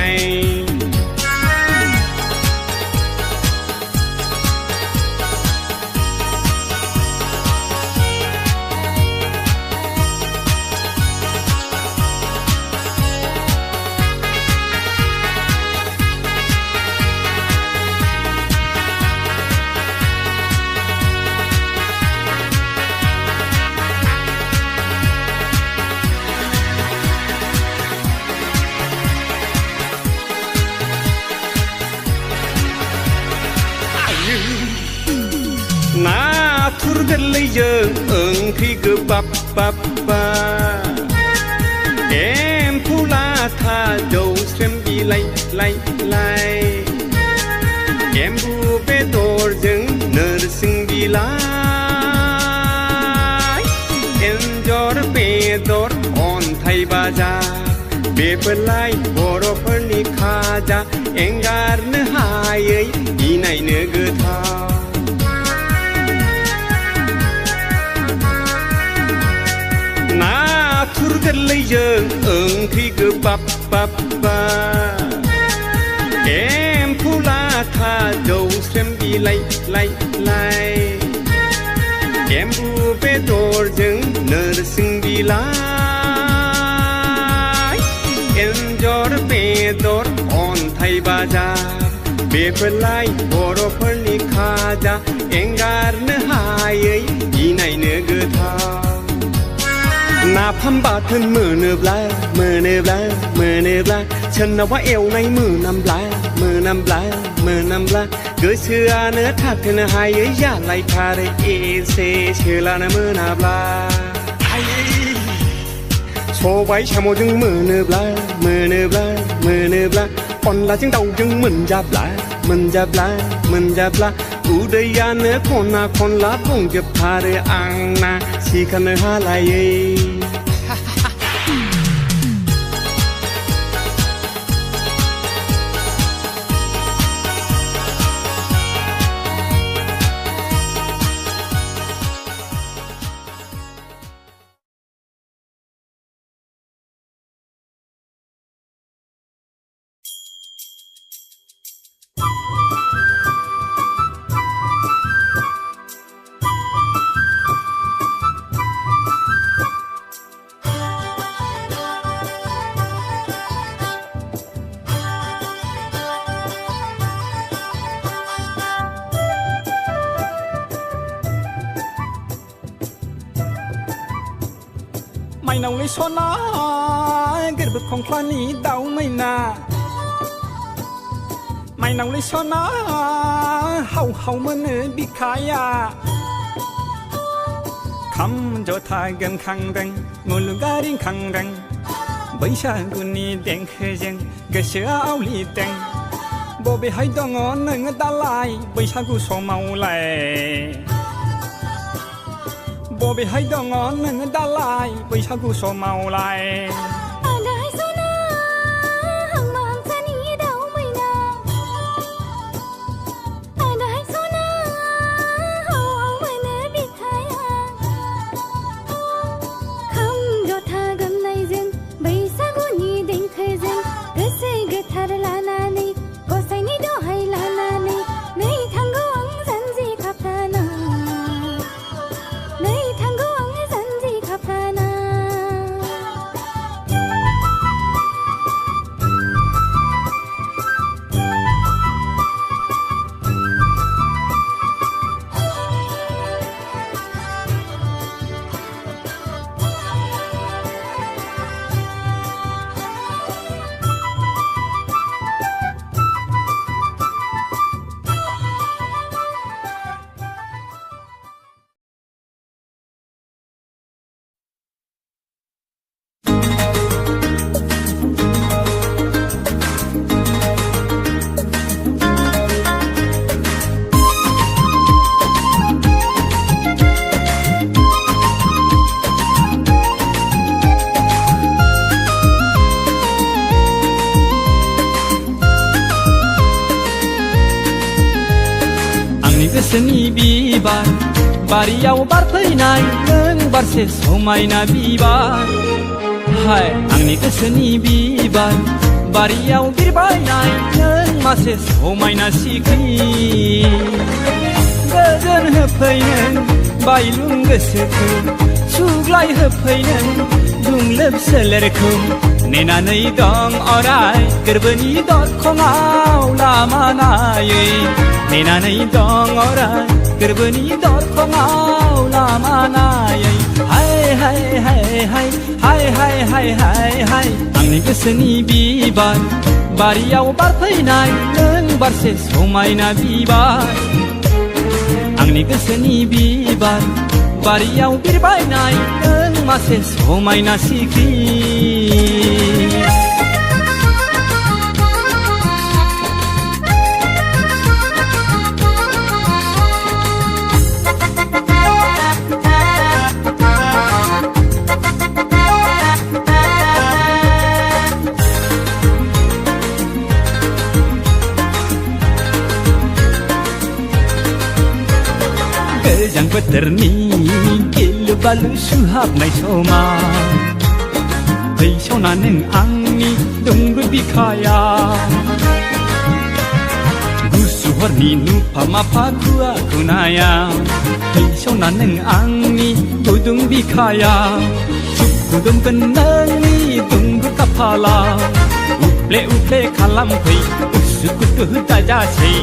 นาทุรกันเลยเยอะที่กบับบับปาเอ็มผู้ลาทาโดเสมบีไลไลไลเอ็มบูเบดอร์จึงเนอร์สิงบีไลเอ็นจอร์เบดอร์ออนไทยบาจาเบเปไลบอร์เพนิคาจาเอ็งการเนื้อหายอีในเนื้อเกทานาทุรกันเลยเยอะที่กบับบับปาเอ็มผู้ลาทาโดเสมบีไลไลไลเอ็มบูเบดอร์จึงเนอร์สิงบีไลเอ็นจอร์เบดอร์ออนไทยบาจาเบเปไลบอร์เพนิคาจาเอ็งการเนื้อหายอีในเนื้อเกทานาพัมบาทึนมือเนือบลามือเนือบลามือเนือบลาฉันนับว่าเอวในมือนำปลามือนำปลามือนำปลาเกิดเชื่อเนื้อทักเธอหายยาไหลทาเรเอเซเชื่อลานะมือนาปลาโชว์ไว้ชาโมจึงมือเนือบลามือเนือบลามือเนือบลาอ่อนละจึงเต่าจึงมึนจับลามึนจับลามึนจับลากูได้ยาเนื้อคนนาคนละปุ่งจับทาเรอังนาชีคันเนื้อหาลาย माइनावलै सना गोरबो खंख्लानि दाउ मैना माइनावलै सना हाव हाव मोनो बिखाया खाम जथा गोमखांदों मुलुगा रिंखांदों बैसागुनि देंखोजों गोसोआ आवलिदों बबेहाय दङ नोङो दालाय बैसागु समावलाय बबेहाय दङ नोङो दालाय बैसागु समावलाय आदाय सना हांमा हांसानि दाउ मैना आदाय सना हाव हाव मोनो बिखाया खाम जथा गोमनायजों बैसागुनि देंखोजों गोसो गोथार लानानै गसाइनि दहाय लानानै नै थांगौ आं जानजि खाफ्राना नै थांगौ आं जानजि खाफ्राना गोसोनि बिबार बारियाव बारफैनाय नों बारसे समायना बिबार हाय आंनि गोसोनि बिबार बारियाव बिरबायनाय नों मासे समायना सिख्रि गोजोन होफैनो बायलुं गोसोखौ सुग्लाय होफैनो दुंलोब सोलेरखौ नेनानै दं अराय गोरबोनि दरखङाव लामा नायै नेनानै दं अराय गोरबोनि दरखङाव लामा नायै हाय हाय हाय हाय हाय हाय हाय हाय हाय आंनि गोसोनि बिबार बारियाव बारफैनाय नों बारसे समायना बिबार आंनि गोसोनि बिबार बारियाव बिरबायनाय नों मासे समायना सिख्रि गोजां बोथोरनि गिलु बालु सुहाबनाय समा फैसना नों आंनि दुंब्रु बिखाया गुसु हरनि नुफा माफा खुवा खुनाया फैसना नों आंनि गुदुं बिखाया सुखुदुंगोन नोंनि दुंब्रु खाफाला उफ्ले उफ्ले खालामफै उसुखुथु दाजासै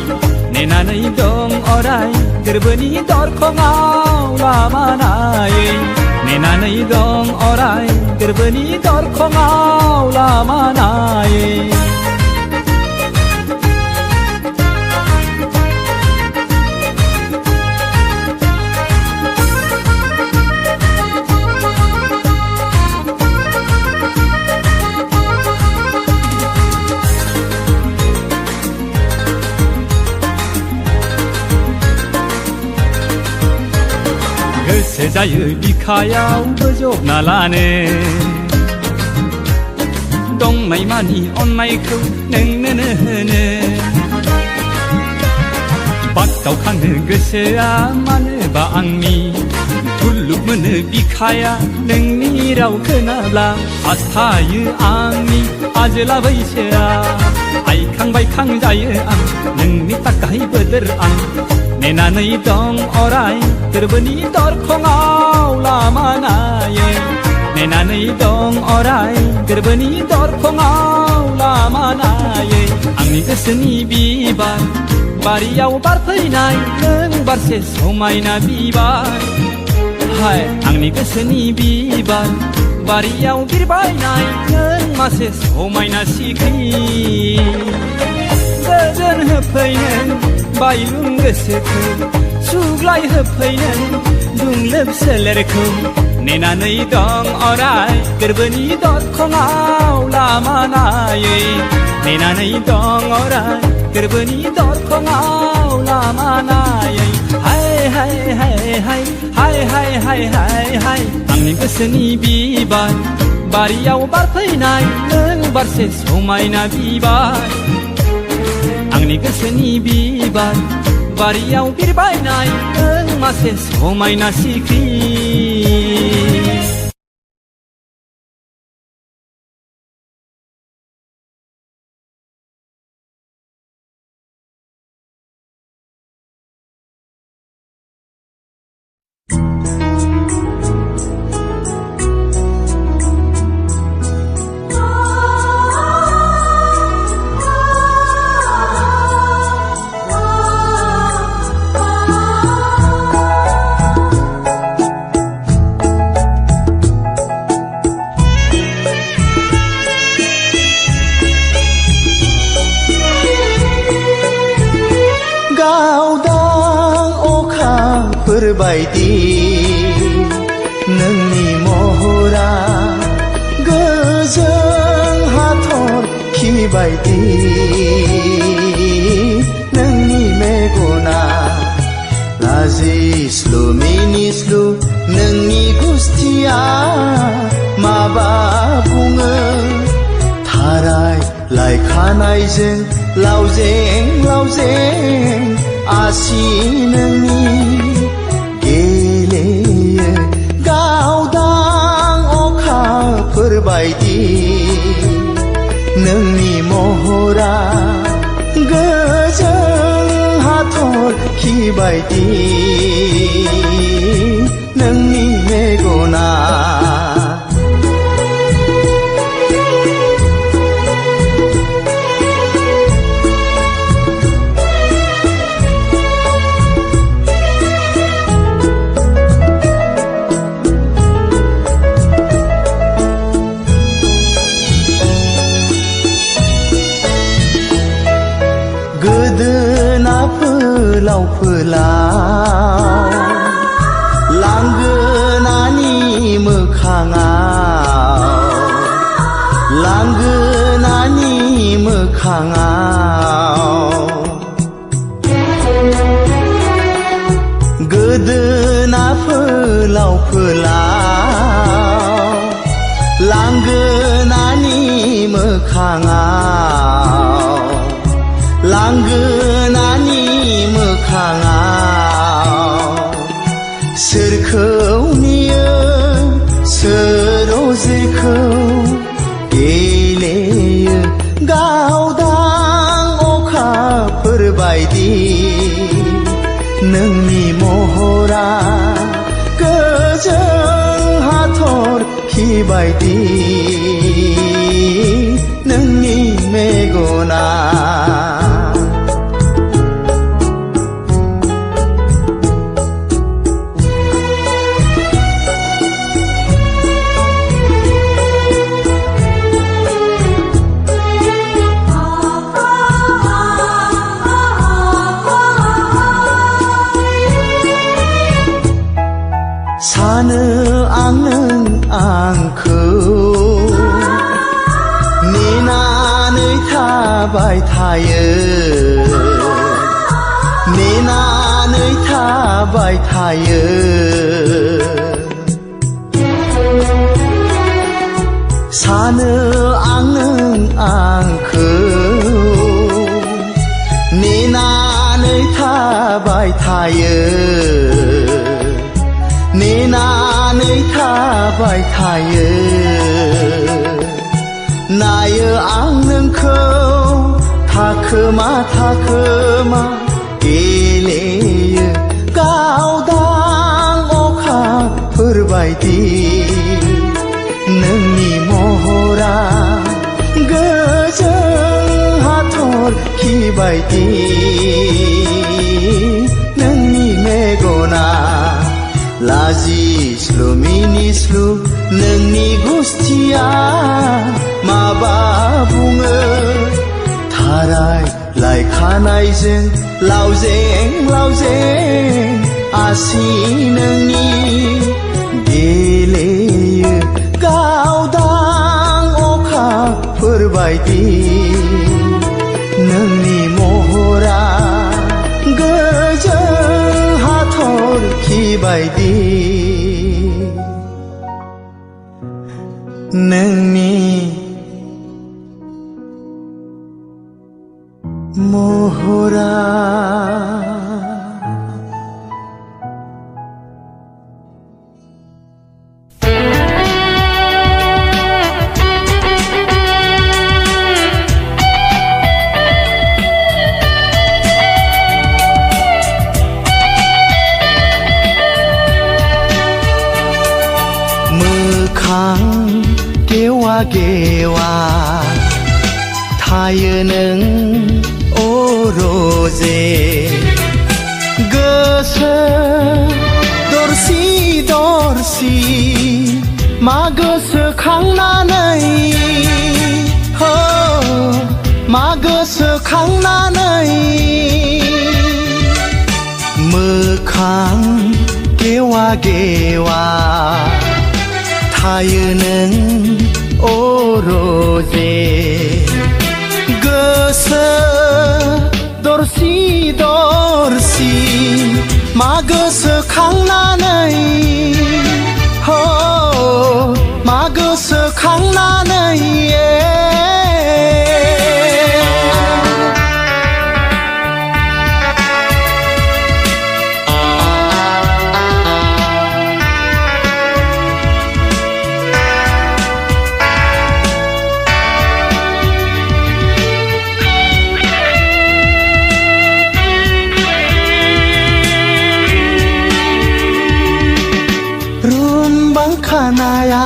नेनानै दं अराय गोरबोनि दरखङाव लामा नायै नेनानै दं अराय गोरबोनि दरखङाव लामा नायै गोसो जायो बिखायाव बोजबना लानो दंनाय मानि अननायखौ नोंनोनो होनो बागदावखांनो गोसोआ मानोबा आंनि गुलुब मोनो बिखाया नोंनि राव खोनाब्ला हास्थायो आंनि आजोला बैसोआ आइखां बायखां जायो आं नोंनि थाखाय बोदोर आं नेनानै दं अराय गोरबोनि दरखङाव लामा नायै नेनानै दं अराय गोरबोनि दरखङाव लामा नायै आंनि गोसोनि बिबार बारियाव बारफैनाय नों बारसे समायना बिबार हाय आंनि गोसोनि बिबार बारियाव बिरबायनाय नों मासे समायना सिख्रि गोजोन होफैनो बायलुं गोसोखौ सुग्लाय होफैनो दुंलोब सोलेरखौ नेनानै दं अराय गोरबोनि दरखङाव लामा नायै नेनानै दं अराय गोरबोनि दरखङाव लामा नायै हाय हाय हाय हाय हाय हाय हाय हाय हाय आंनि गोसोनि बिबार बारियाव बारफैनाय नों बारसे समायना बिबार आंनि गोसोनि बिबार बारियाव बिरबायनाय नों मासे समायना सिख्रि बायदि नोंनि महरा गोजों हाथरखि बायदि नोंनि मेगना लाजिस्लु मिनिस्लु नोंनि गुस्थिया माबा बुङो थाराय लायखानायजों लावजें लावजें आसि नोंनि गेलेयो गावदां अखाफोर बायदि नोंनि महरा गोजों हाथरखि बायदि नोंनि मेगना गोदोना फोलाव फोलाव लांगोनानि मोखाङाव गोदोना फोलाव फोलाव लांगोनानि मोखाङाव लांगोनानि मोखाङाव सोरखौ नेयो सोर अजेखौ गेलेयो गावदां अखाफोर बायदि नोंनि महरा गोजों हाथरखि बायदि नोंनि मेगना सानो आं नों आंखौ नेनानै थाबाय थायो नेनानै थाबाय थायो सानो आं नों आंखौ नेनानै थाबाय थायो नेनानै थाबाय थायो नायो आं नोंखौ थाखोमा थाखोमा गेलेयो गावदां अखाफोर बायदि नोंनि महरा गोजों हाथरखि बायदि नोंनि मेगना लाजिस्लु मिनिस्लु नोंनि गुस्थिया माबा बुङो थाराय लायखानायजों लावजें लावजें आसि नोंनि गेलेयो गावदां अखाफोरबायदि नोंनि महरा गोजों हाथरखि बायदि नोंनि महरा गेवा गेवा थायो नों अरजे गोसो दरसि दरसि मा गोसोखांनानै हो मा गोसोखांनानै मोखां गेवा गेवा थायो नों अरजे गोसो दरसि दरसि मा गोसोखांनानै हो मा गोसोखांनानै खानाया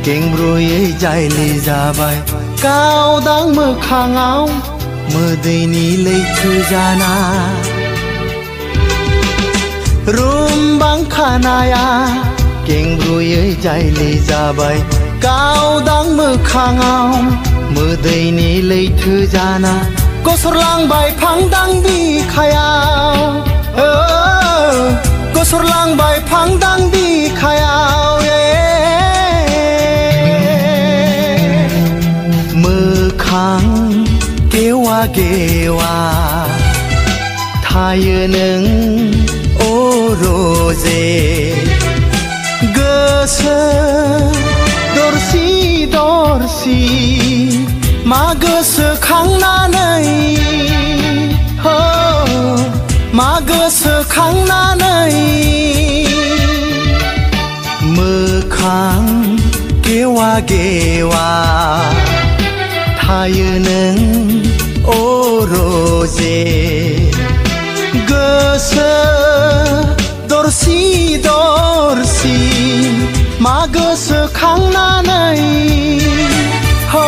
गेंब्रुयै जायलि जाबाय गावदां मोखाङाव मोदैनि लैथो जाना रुमबां खानाया गेंब्रुयै जायलि जाबाय गावदां मोखाङाव मोदैनि लैथो जाना गसरलांबाय फांदां बिखायाव गसरलांबाय फांदां बिखायाव मोखां गेवा गेवा थायो नों अरजे गोसो दरसि दरसि मा गोसोखांनानै हो मा गोसोखांनानै मोखां गेवा गेवा थायो नों अरजे गोसो दरसि दरसि मा गोसोखांनानै हो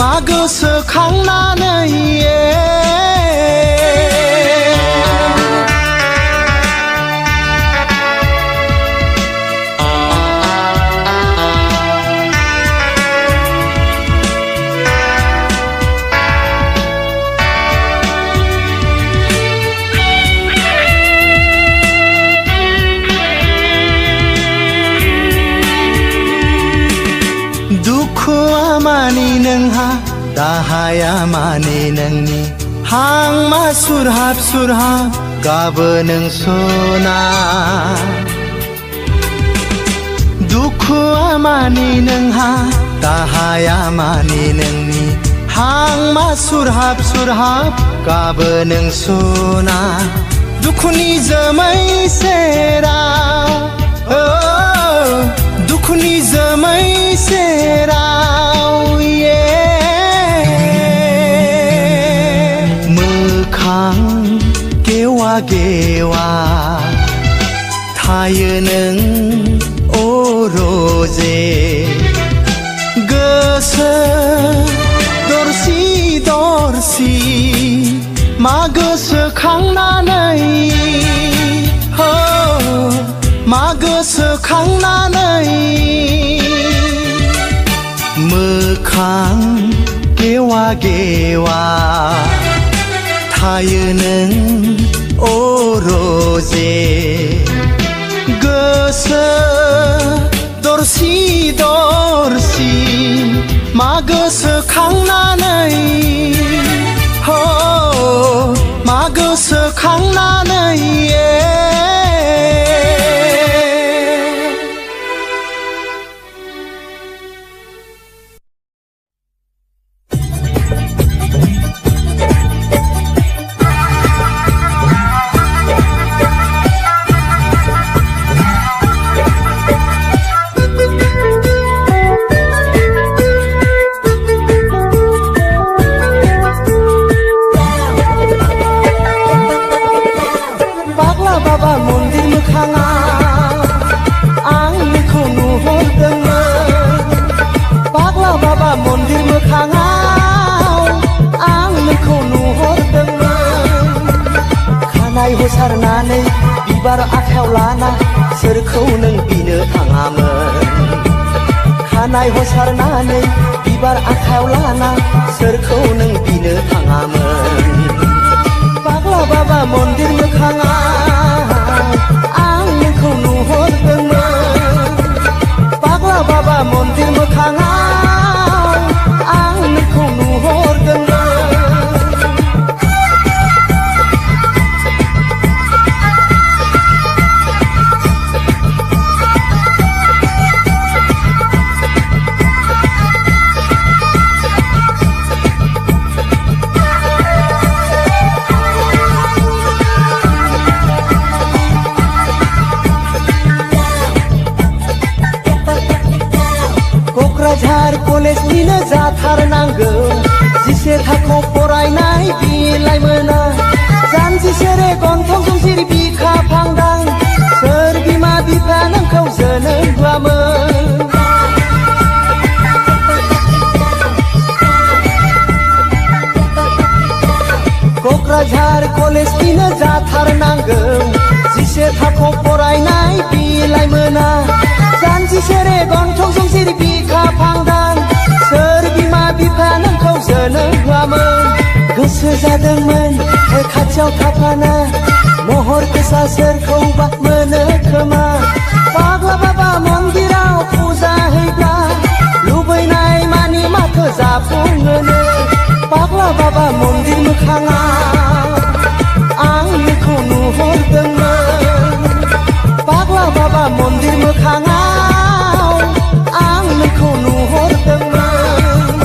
मा गोसोखांनानै दुखुआ मानि नोंहा दाहाया मानि नोंनि हां मा सुरहाब सुरहाब गाबो नों सना दुखुआ मानि नोंहा दाहाया मानि नोंनि हां मा सुरहाब सुरहाब गाबो नों सना दुखुनि जोमै सेराव दुखुनि जोमै सेराव मोखां गेवा गेवा थायो नों अरजे गोसो दरसि दरसि मा गोसोखांनानै हो मा गोसोखांनानै मोखां गेवा गेवा थायो नों अरजे गोसो दरसि दरसि मा गोसोखांनानै हो मा गोसोखांनानै सारनानै बिबार आखायाव लाना सोरखौ नों बिनो थाङामोन खानाय हसारनानै बिबार आखायाव लाना सोरखौ नों बिनो थाङामोन पाग्ला बाबा मन्दिर मोखाङाव आं नोंखौ नुहरदोंमोन पाग्ला बाबा मन्दिर मोखाङाव आं नोंखौ नुहरदोंमोन कलेजनिनो जाथारनांगौ जिसे थाखोआव फरायनाय बिलाइ मोना जानजिसेरे गन्थंजों सिरि बिखा फांदां सोर बिमा बिफा नोंखौ जोनोम होआमोन क'क्राझार कलेजनिनो जाथारनांगौ जिसे थाखोआव फरायनाय बिलाइ मोना जानजिसेरे गन्थंजों सिरि बिखा फांदां सोर बिमा बिफा नोंखौ जोनोम होआमोन गोसो जादोंमोन खाथियाव थाफाना महर गोसा सोरखौबा मोनो खोमा पाग्ला बाबा मन्दिराव फुजा हैब्ला लुबैनाय मानि माथो जाफुङोनो पाग्ला बाबा मन्दिर मोखाङाव आं नोंखौ नुहरदोंमोन पाग्ला बाबा मन्दिर मोखाङाव आं नोंखौ नुहरदोंमोन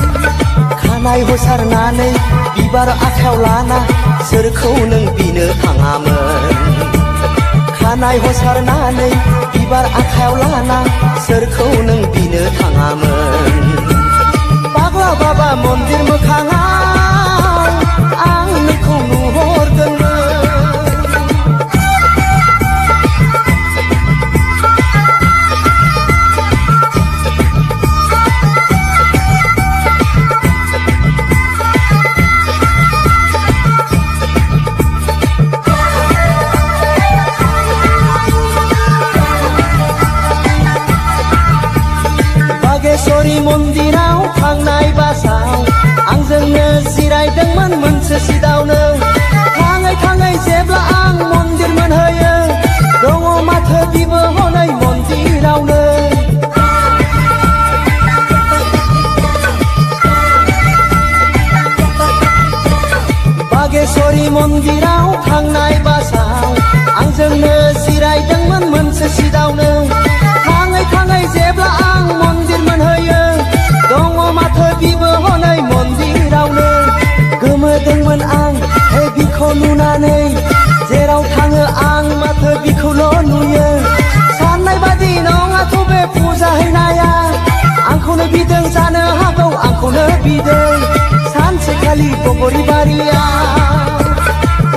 खानाय हसारनानै बिबार आखायाव लाना सोरखौ नों बिनो थाङामोन खानाय हसारनानै बिबार आखायाव लाना सोरखौ नों बिनो थाङामोन पाग्ला बाबा मन्दिर मोखाङाव आं नोंखौ नुहरदोंमोन बागेश्वरी मन्दिराव थांनाय बासाव आंजोंनो जिरायदोंमोन मोनसे सिटावनो थाङै थाङै जेब्ला आं मन्दिर मोनहैयो दङ माथो बिबो हनै मन्दिरावनो बागेश्वरी मन्दिराव थांनाय बासाव आंजोंनो जिरायदोंमोन मोनसे सिटावनो थाङै थाङै जेब्ला आं मन्दिर मोनहैयो दङ माथो बिबो हनै मन्दिरावनो गोमोदोंमोन आं बिखौ नुनानै जेराव थाङो आं माथो बिखौल' नुयो साननाय बादि नङाथ' बे फुजा हैनाया आंखौनो बिदों जानो हागौ आंखौनो बिदों सानसेखालि बगरी बारिया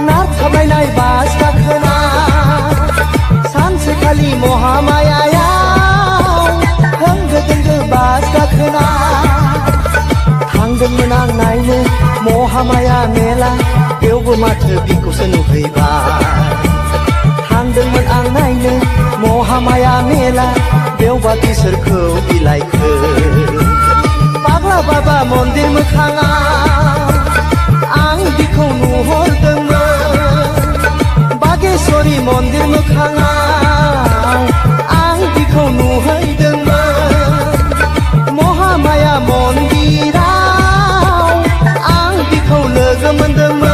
नारथाबलायनाय बास गाखोना सानसेखालि महामायायाव होंगो दोंगो बास गाखोना थांदोंमोन आं नायनो महामाया मेला बेवबो माथो बिखौसो नुहैबाय थांदोंमोन आं नायनो महामाया मेला बेवबादि सोरखौ बिलाइखो फाग्ला बाबा मन्दिर मोखाङाव आं बिखौ नुहरदोंमोन बागेश्वरी मन्दिर मोखाङाव आं बिखौ नुहैदोंमोन महामाया मन्दिराव आं बिखौ लोगो मोनदोंमोन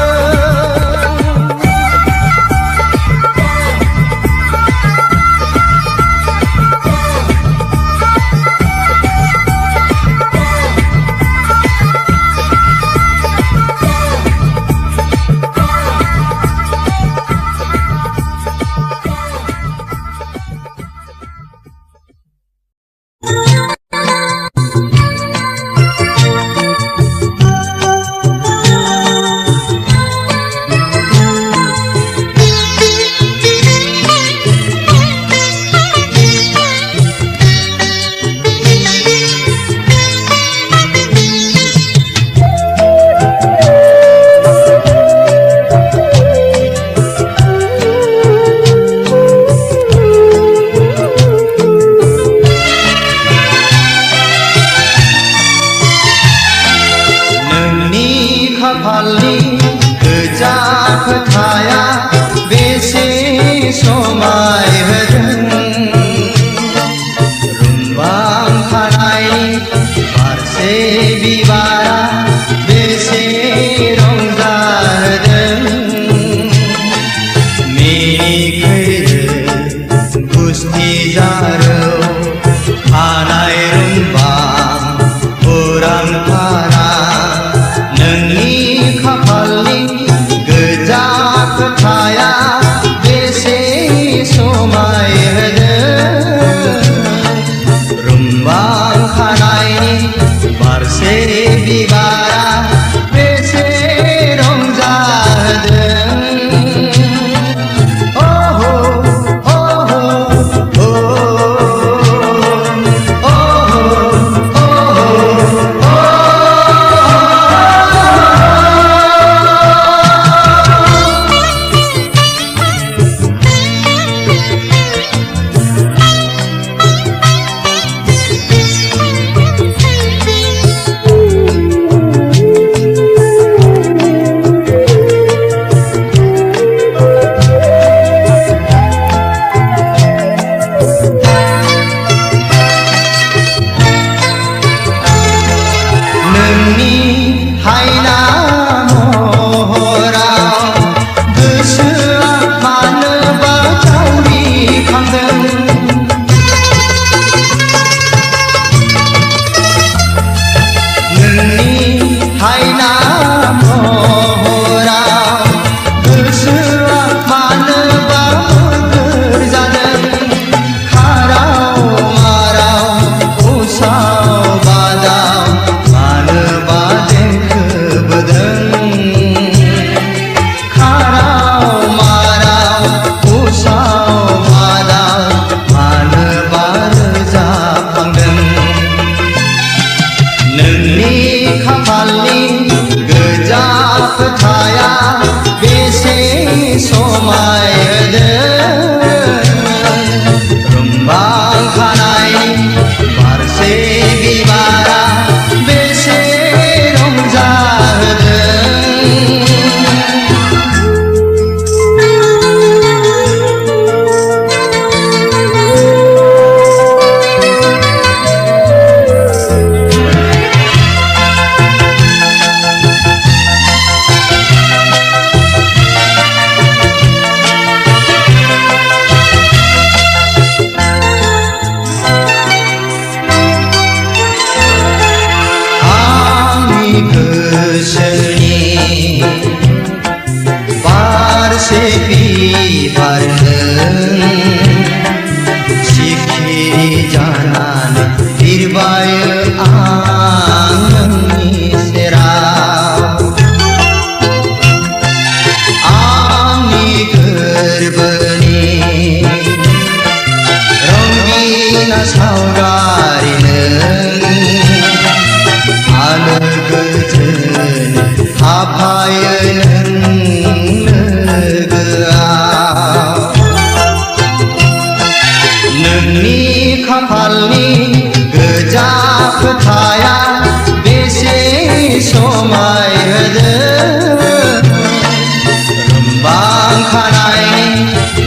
बारखानाय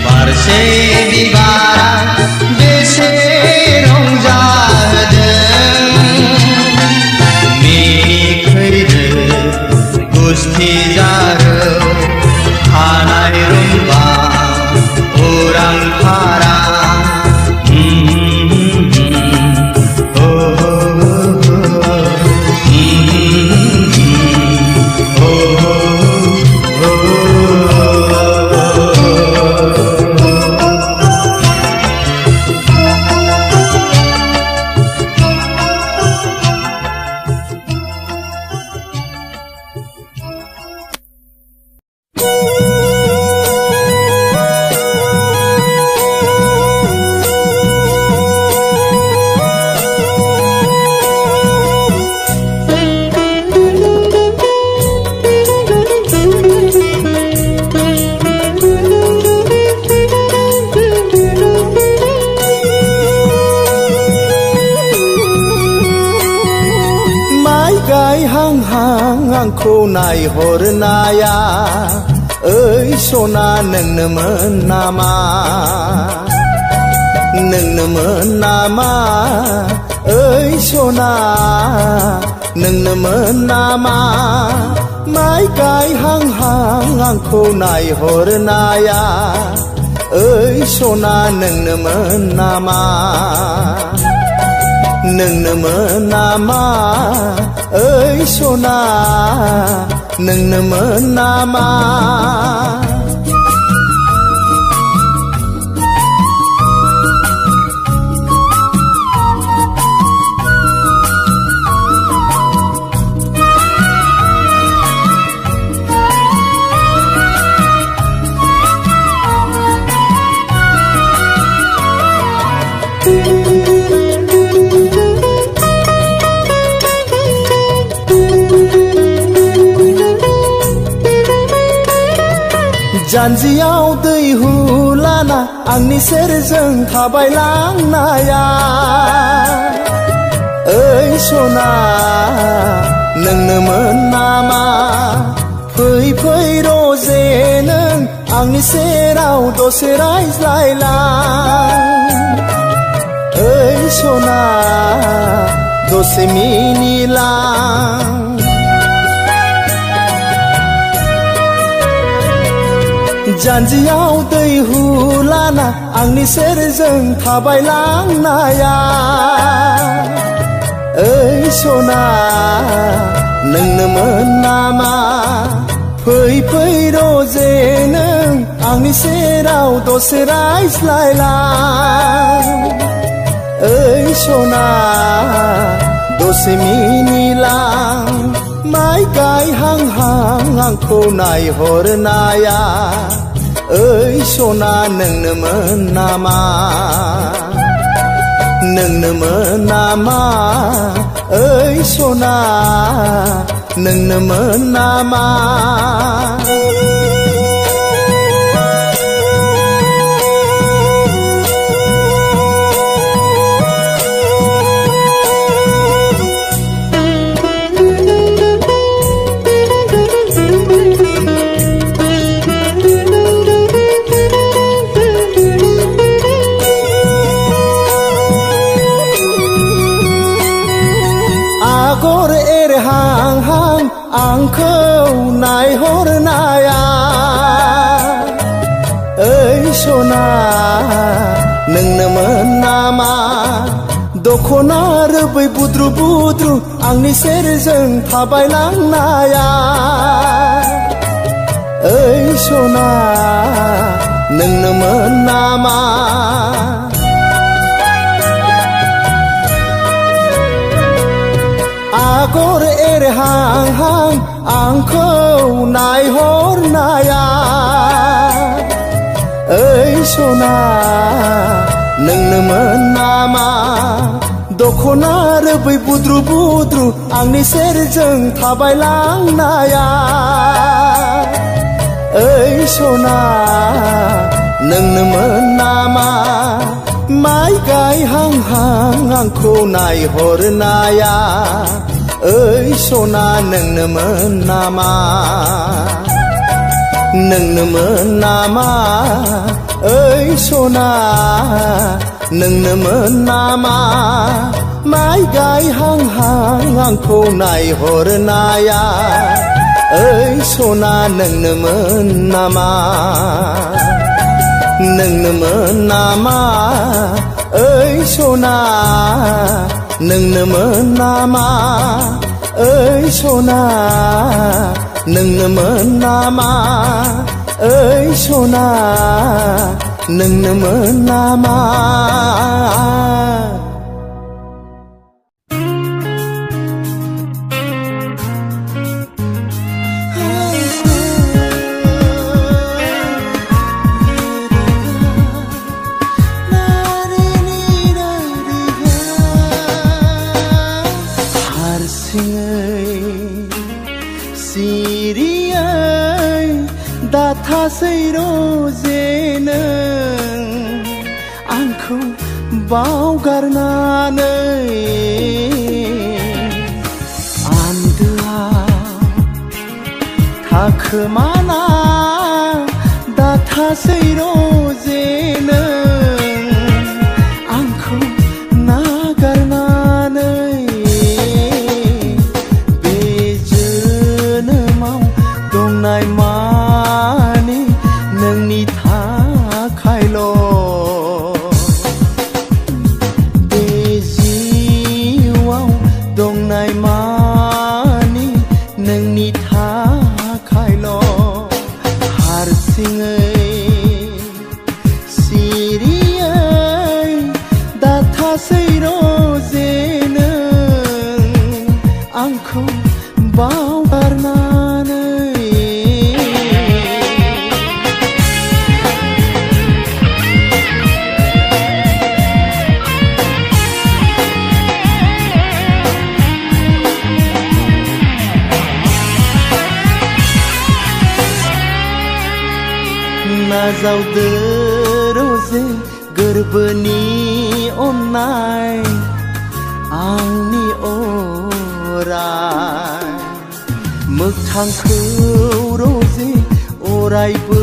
बारसे बिबारा बेसे रंजाहोदों मिनिखैरो गुस्थि जारौ हानाय रुम्बा उरां फारा आंखौ नायहरनाया ओइ सना नोंनोमोन नामा नोंनोमोन नामा ओइ सना नोंनोमोन नामा माइ गायहांहां आंखौ नायहरनाया ओइ सना नोंनोमोन नामा नोंनोमोन नामा ओइ सना नोंनोमोन नामा जानजियाव दैहु लाना आंनि सेरजों थाबायलांनाया ओइ सना नोंनोमोन नामा फै फै रजे नों आंनि सेराव दसे रायज्लायलां ओइ सना दसे मिनिलां जानजियाव दैहु लाना आंनि सेरजों थाबायलांनाया ओइ सना नोंनोमोन नामा फै फै रजे नों आंनि सेराव दसे रायज्लायलां ओइ सना दसे मिनिलां माइ गायहांहां आंखौ नायहरनाया ओइ सना नोंनोमोन नामा नोंनोमोन नामा ओइ सना नोंनोमोन नामा आगर एरहांहां आंखौ नायहरनाया ओइ सना नोंनोमोन नामा दखना रोबै बुद्रु बुद्रु आंनि सेरजों थाबायलांनाया ओइ सना नोंनोमोन नामा आगर एरहांहां आंखौ नायहरनाया ओइ सना नोंनोमोन नामा दखना रोबै बुद्रु बुद्रु आंनि सेरजों थाबायलांनाया ओइ सना नोंनोमोन नामा माइ गायहांहां आंखौ नायहरनाया ओइ सना नोंनोमोन नामा नोंनोमोन नामा ओइ सना नोंनोमोन नामा माइ गायहांहां आंखौ नायहरनाया ओइ सना नोंनोमोन नामा नोंनोमोन नामा ओइ सना नोंनोमोन नामा ओइ सना नोंनोमोन नामा ओइ सना नोंनोमोन नामा दाथासै रोजे नों आंखौ बावगारनानै आन्दोआव थाखोमाना दाथासै रोजे नों आंखौ नागारनानै बे जोनोमाव दंनाय मानि नोंनि थाखायल' बे जिउआव दंनाय मानि नोंनि थाखायल' हारसिङै सिरियै दाथासै रोजे नों आंखौ बावगारनानै नाजावदो रोजे गोरबोनि अननाय आंनि अराय मोगथांखौ रोजे अरायबो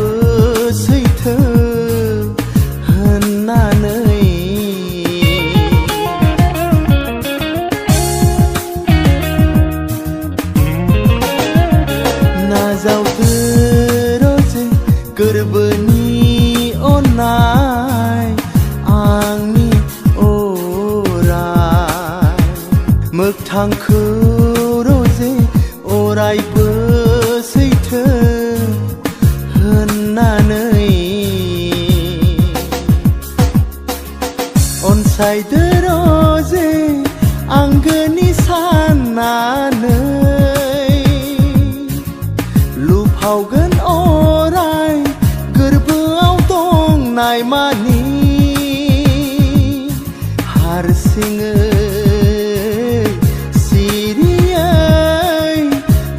सैथो होननानै नाजावदो गोरबोनि अननाय आंनि अराय मोगथांखौ रोजे अरायबो सैथो होननानै अनसायदो रोजे आंगोनि साननानै लुफावगोन अराय गोरबोआव दंनाय मानि हारसिङै सिरियै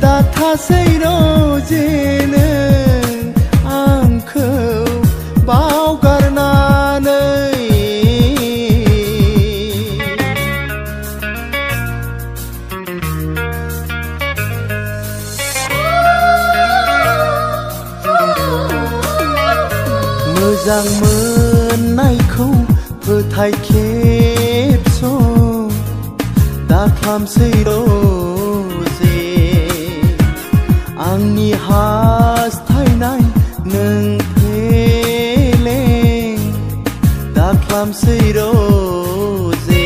दाथासै रोजे नों आंखौ बावगारनानै मोजां मोननायखौ फोथाय खेबस' दाखालामसै रोजे आंनि हास्थायनाय नों फेलें दाखालामसै रोजे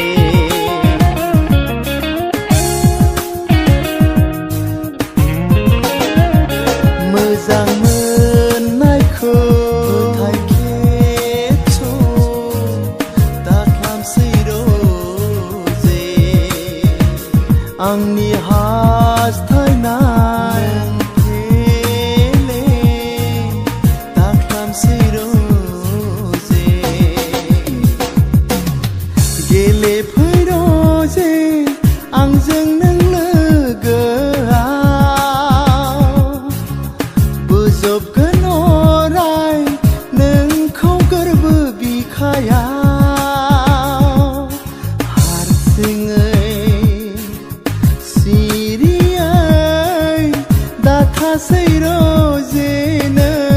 मोजां मोननायखौ आंनि हास्थायनाय फेलें दाखालामसै रोजे गेलेफै रोजे आंजों नों लोगोआव बोजबगोन अराय नोंखौ गोरबो बिखायाव हारसिङै सिरियै दाथासै रोजे नों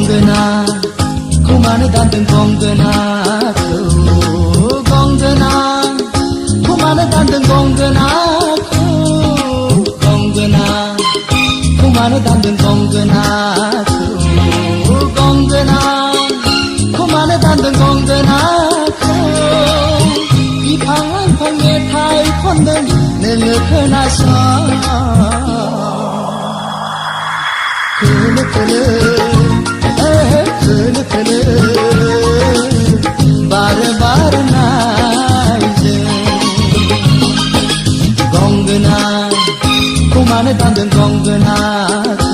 गंगोनाखौ मानो दानदों गंगोनाखौ गंगोनाखौ मानो दानदों गंगोनाखौ गंगोनाखौ मानो दानदों गंगोनाखौ गंगोनाखौ मानो दानदों गंगोनाखौ बिफां लाइफां मेथाइ खनदों नोङो खोनासं खोलो खोलो खोलो खोलो बार बार नायजों गंगोनाखौ मानो दानदों गंगोनाखौ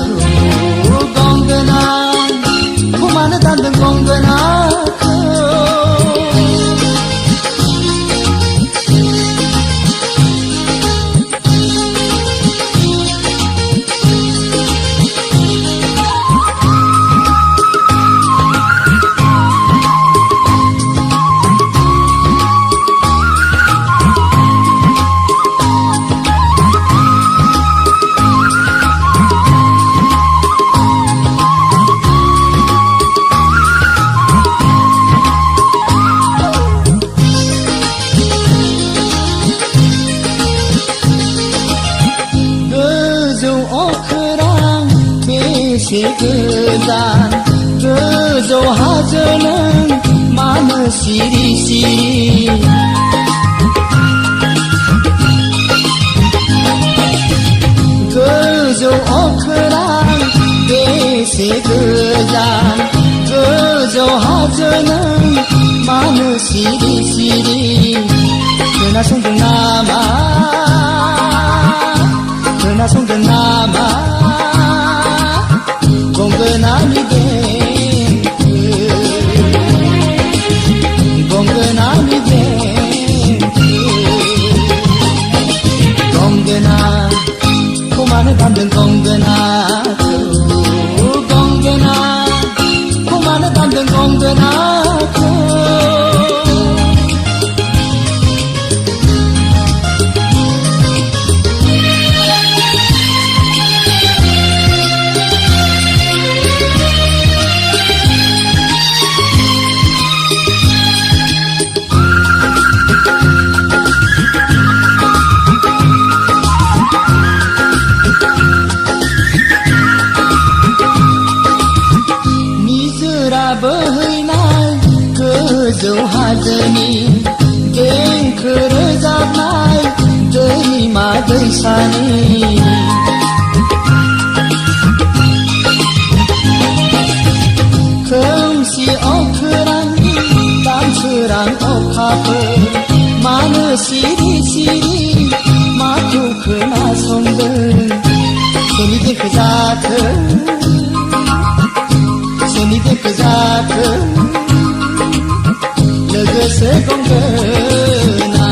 गंगोनाखौ मानो दानदों गंगोनाखौ गोजान गोजौ हाजो नों मानो सिरि सिरि गोजौ अख्रां बेसे गोजान गोजौ हाजो नों मानो सिरि सिरि खोनासंदों नामा खोनासंदों नामा गंगोनानि देंखो गंगोनानि देंखो गंगोनाखौ मानो दानदों गंगोनाखौ गंगोनाखौ मानो दानदों गंगोनाखौ बोहैनाय गोजौ हाजोनि देंखो रोजाबनाय दैमा दैसानि खोमसि अख्रांनि दानसोरां अखाफोर मानो सिरि सिरि माखौ खोनासंदों सोरनि देंखो जाखो सोरनि देंखो जाखो लोगोसे गंगोना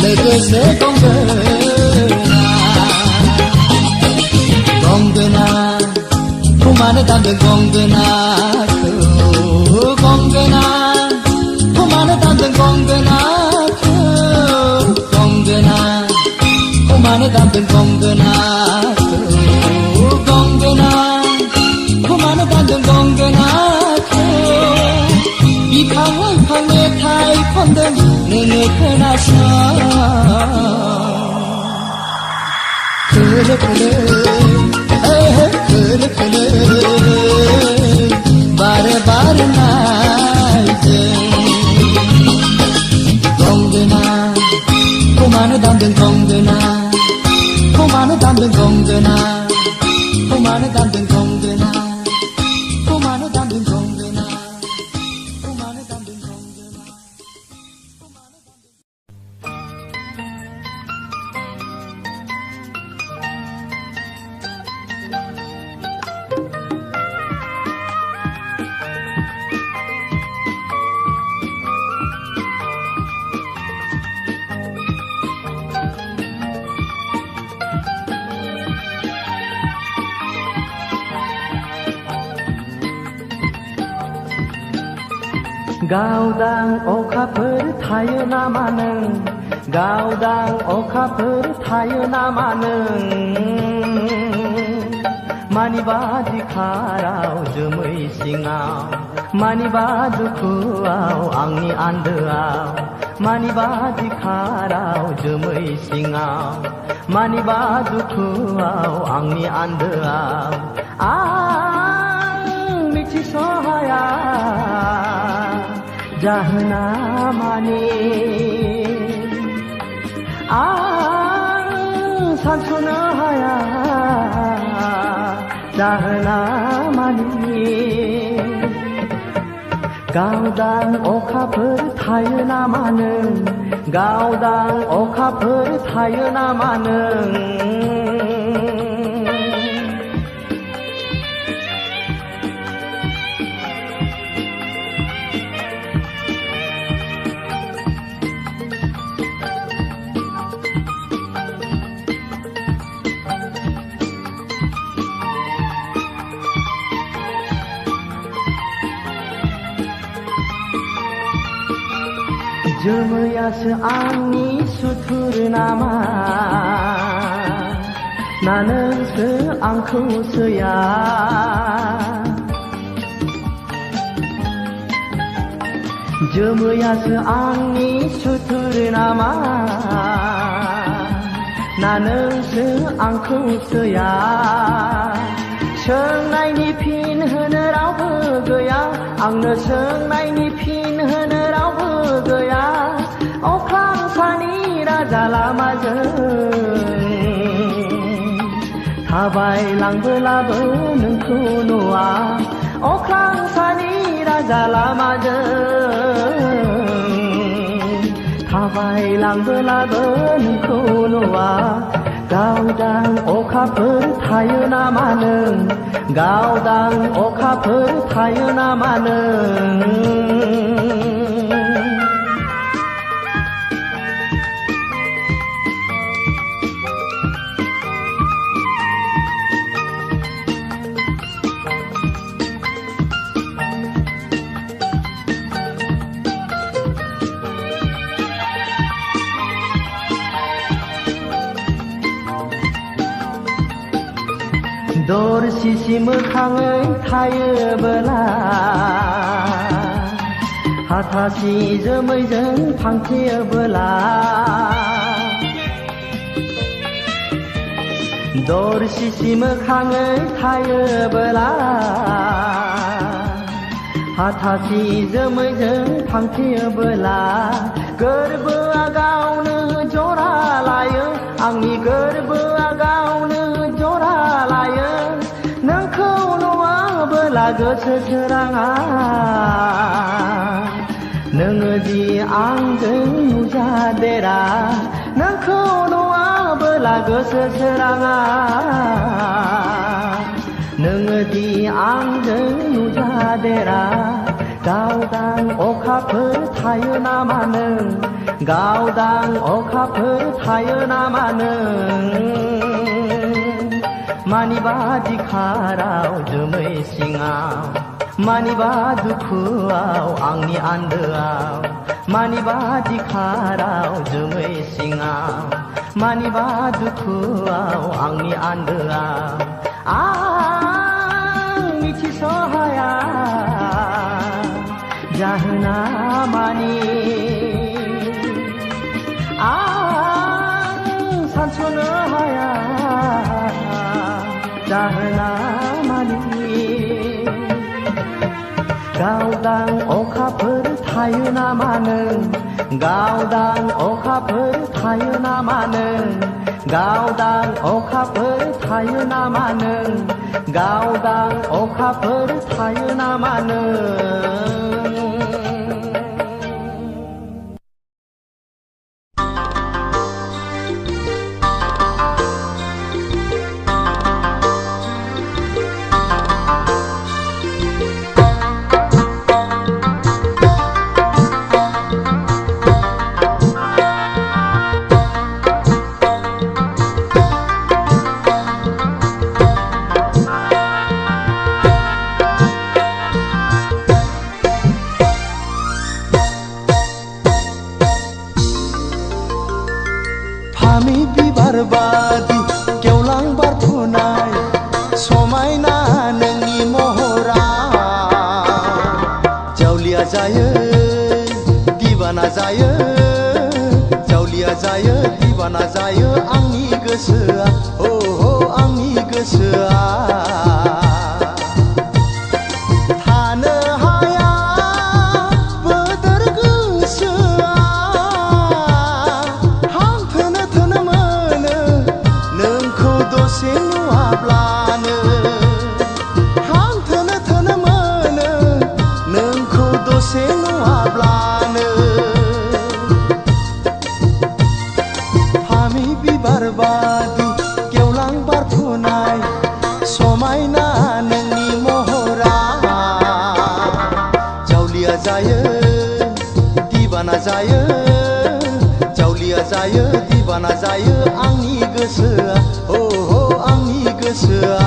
लोगोसे गंगोना गंगोनाखौ मानो दानदों गंगोनाखौ गंगोनाखौ मानो दानदों गंगोनाखौ गंगोनाखौ मानो दानदों गंगोनाखौ गंगोनाखौ मानो दानदों गंगोनाखौ बिफां लाइफां मेथाइ खनदों नोङो खोनासं खोलो खोलो खोलो खोलो बार बार नायजों गंगोनाखौ मानो दानदों गंगोनाखौ मानो दानदों गंगोनाखौ मानो दानदों गंगोनाखौ मानो दानदों गंगोनाखौ मानो दानदों गंगोनाखौ मानो दानदों गावदां अखाफोर थायो नामा नों गावदां अखाफोर थायो नामा नों मानिबा दिखाराव जोमै सिङाव मानिबा दुखुआव आंनि आन्दोआव मानिबा दिखाराव जोमै सिङाव मानिबा दुखुआव आंनि आन्दोआव आं मिथिस' हाया जाहोना माने आं सानस'नो हाया जाहोना माने गावदां अखाफोर थायो नामा नों गावदां अखाफोर थायो नामा नों जोमैयासो आंनि सुथुर नामा ना नोंसो आंखौ सैया जोमैयासो आंनि सुथुर नामा ना नोंसो आंखौ सैया सोंनायनि फिन होनो रावबो गैया आंनो सोंनायनि फिन होनो रावबो गैया अख्रां सानि राजा लामाजों थाबायलांबोलाबो नोंखौ नुवा अख्रां सानि राजा लामाजों थाबायलांबोलाबो नोंखौ नुवा गावदां अखाफोर थायो नामा नों गावदां अखाफोर थायो नामा नों दरसिसि मोखाङै थायोबोला हाथासि जोमैजों फांथेयोबोला दरसिसि मोखाङै थायोबोला हाथासि जोमैजों फांथेयोबोला गोरबोआ गावनो जरा लायो आंनि गोरबोआ गावनो जरा लायो नोंखौ नुवाबोला गोसो सोराङा नोङो दि आंजों नुजादेरा नोंखौ नुवाबोला गोसो सोराङा नोङो दि आंजों नुजादेरा गावदां अखाफोर थायो नामा नों गावदां अखाफोर थायो नामा नों मानिबा दिखाराव जोमै सिङाव मानिबा दुखुआव आंनि आन्दोआव मानिबा दिखाराव जोमै सिङाव मानिबा दुखुआव आंनि आन्दोआव आं मिथिस' हाया जाहोना माने आं सानस'नो हाया जाहोना माने गावदां अखाफोर थायो नामा नों गावदां अखाफोर थायो नामा नों गावदां अखाफोर थायो नामा नों गावदां अखाफोर थायो नामा नों दिबाना जायो आंनि गोसोआ आंनि गोसोआ थानो हाया बोदोर गोसोआ हां थोनो थोनो मोनो नोंखौ दसे नुवाब्लानो हां थोनो थोनो मोनो नोंखौ दसे नुवाब्लानो फामि बिबार बादि गेवलां बारफुनाय समायना नोंनि महरा जावलिया जायो दिबाना जायो जावलिया जायो दिबाना जायो आंनि गोसोआ आंनि गोसोआ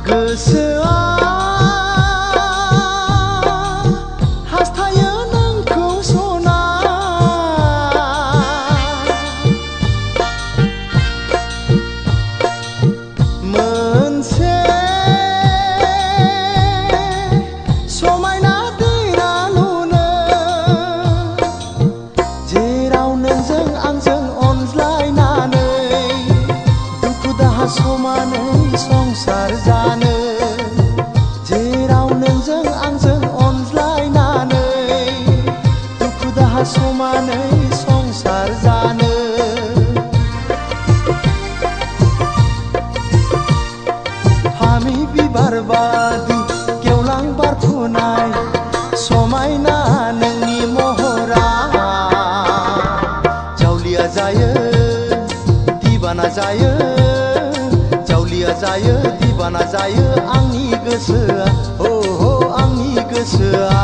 गोसोआ हास्थायो नोंखौ सना मोनसे समायना दैरा लुनो जेराव नोंजों आंजों अनज्लायनानै दुखु दाहा समानै संसार जानो जेराव नोंजों आंजों अनज्लायनानै दुखु दाहा समानै संसार जानो फामि बिबार बादि गेवलां बारफुनाय समायना नोंनि महरा जावलिया जायो दिबाना जायो जावलिया जायो दिबाना जायो आंनि गोसोआ आंनि गोसोआ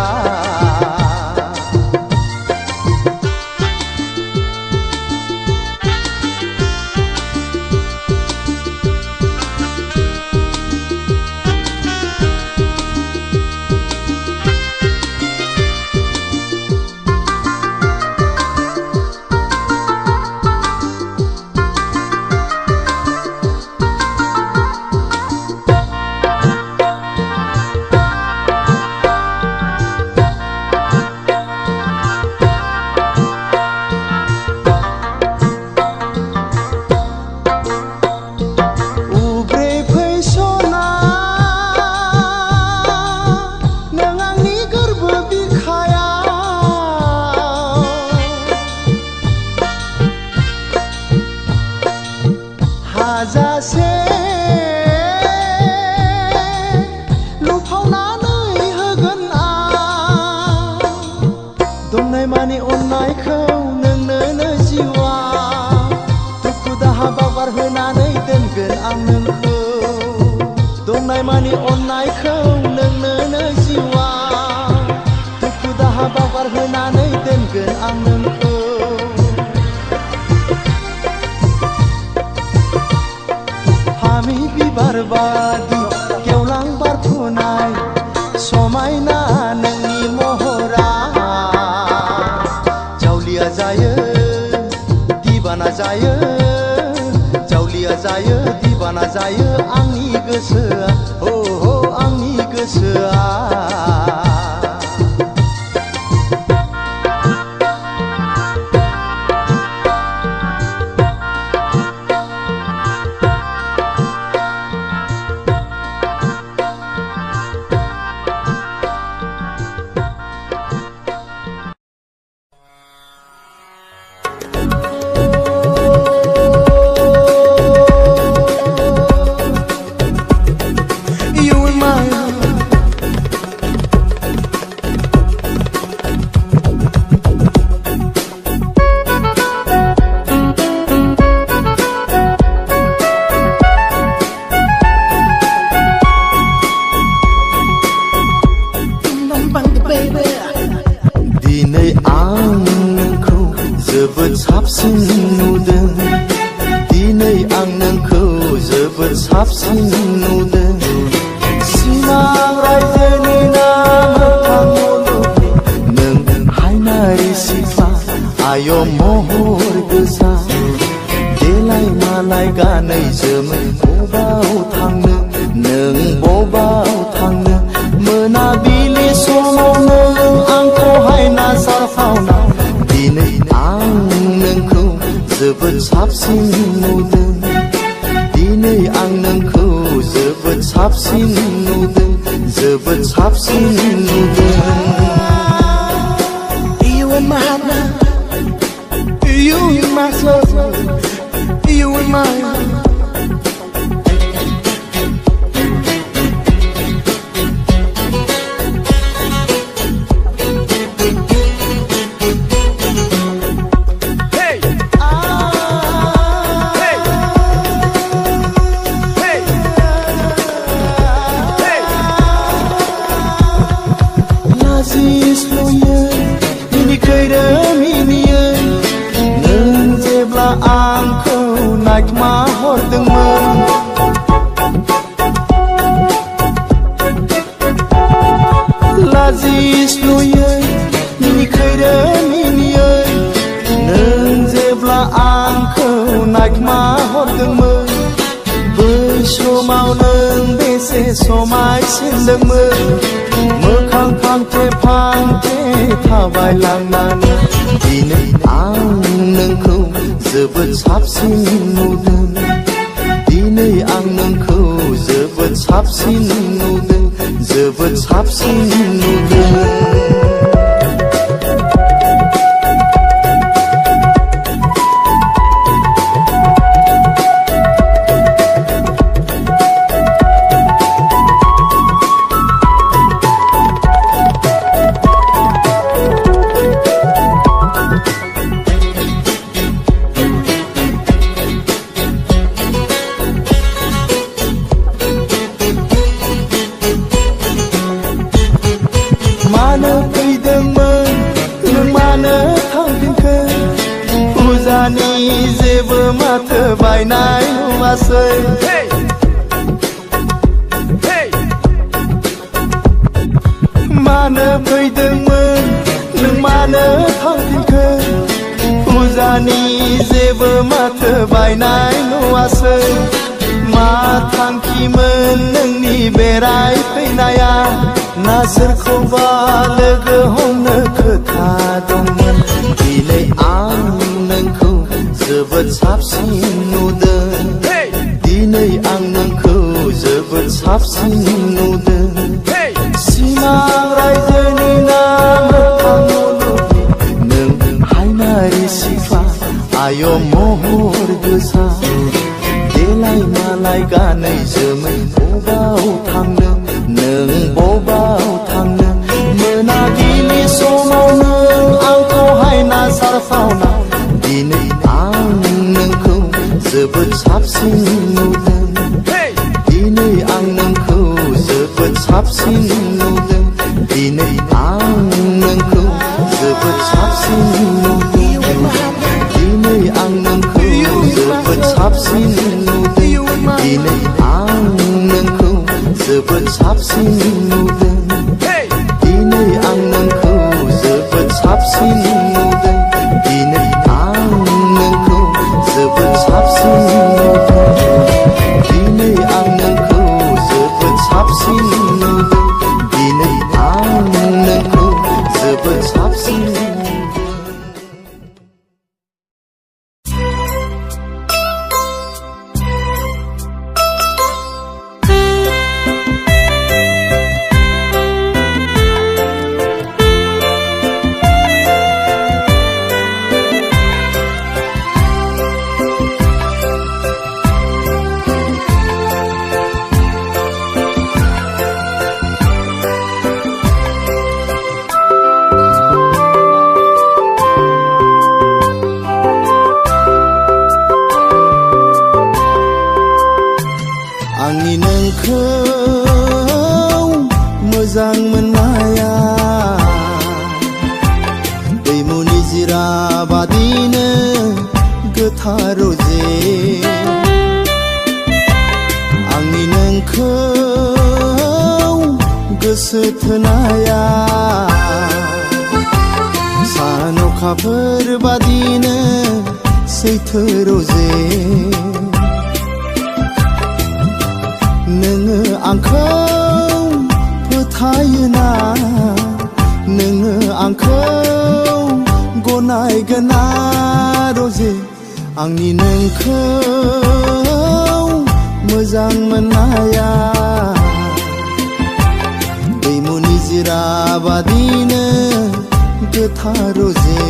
हाजासे लुफावनानै होगोन आं दंनाय मानि अननायखौ नोंनो जिउआ दुखु दाहा बावगार होनानै दोनगोन आं नोंखौ दंनाय मानि अननायखौ नोंनो जिउआ दुखु दाहा बावगार होनानै दोनगोन आं नोंखौ फामि बिबार बादि गेवलां बारफुनाय समायना नोंनि महरा जावलिया जायो दिबाना जायो जावलिया जायो दिबाना जायो आंनि गोसोआ आंनि गोसोआ साबसिन नुदों दिनै आं नोंखौ जोबोद साबसिन नुदों सिमां रायजोनि मोगथां मुलुगनि नों हायनारि सिख्ला आय महर गोसा देलाय मालाय गानै जोमै बबाव थांनो नों बबाव थांनो मोनाबिलि समाव नों आंखौहाय नाजारफावना दिनै आं नोंखौ जोबोद साबसिन नुदों दिनै आं नोंखौ जोबोद साबसिन नुदों जोबोद साबसिन नुदों You in my heart now. You in my soul. You in my heart. आंखौ नायखोमा हरदोंमोन लाजिस्लुयै मिनिखैरो मिनियै नों जेब्ला आंखौ नायखोमा हरदोंमोन बै समाव नों बेसे समायसिनदोंमोन मोखां फांथे फांथे थाबायलांनानै दिनै आं नोंखौ जोबोद साबसिन नुदों दिनै आं नोंखौ जोबोद साबसिन नुदों जोबोद साबसिन नुदों मानो फैदोंमोन नों मानो थांफिनखो फुजानि जेबो माथो बायनाय नुवासै मानो फैदोंमोन नों मानो थांफिनखो फुजानि जेबो माथो बायनाय नुवासै मा थांखिमोन नोंनि बेराय फैनाया ना सोरखौबा लोगो हमनो खोथा दंमोन दिनै आं नोंखौ जोबोद साबसिन नुदों दिनै आं नोंखौ जोबोद साबसिन नुदों सिमां रायजोनि मोगथां मुलुगनि नों हायनारि सिख्ला आय महर गोसा देलाय मालाय गानै जोमै बबाव थांनो नों बबाव थांनो मोनाबिलि समाव नों आंखौहाय नाजारफावना दिनै आं नोंखौ जोबोद साबसिन नुदों दिनै आं नोंखौ जोबोद साबसिन नुदों दिनै आं नोंखौ जोबोद साबसिन नुदों दिनै आं नोंखौ जोबोद साबसिन नुदों दिनै आं नोंखौ जोबोद साबसिन नुदों दिनै आं नोंखौ जोबोद साबसिन नुदों दिनै आं नोंखौ जोबोद साबसिन नुदों दिनै आं नोंखौ जोबोद साबसिन नुदों दिनै आं नोंखौ जोबोद साबसिन आंनि नोंखौ मोजां मोननाया दैमुनि जिरा बादिनो गोसो थोनाया सान अखाफोर बादिनो सैथो रजे नोङो आंखौ फोथायोना नोङो आंखौ गनायगोना रजे आंनि नोंखौ मोजां मोननाया दैमुनि जिरा बादिनो गोथार रजे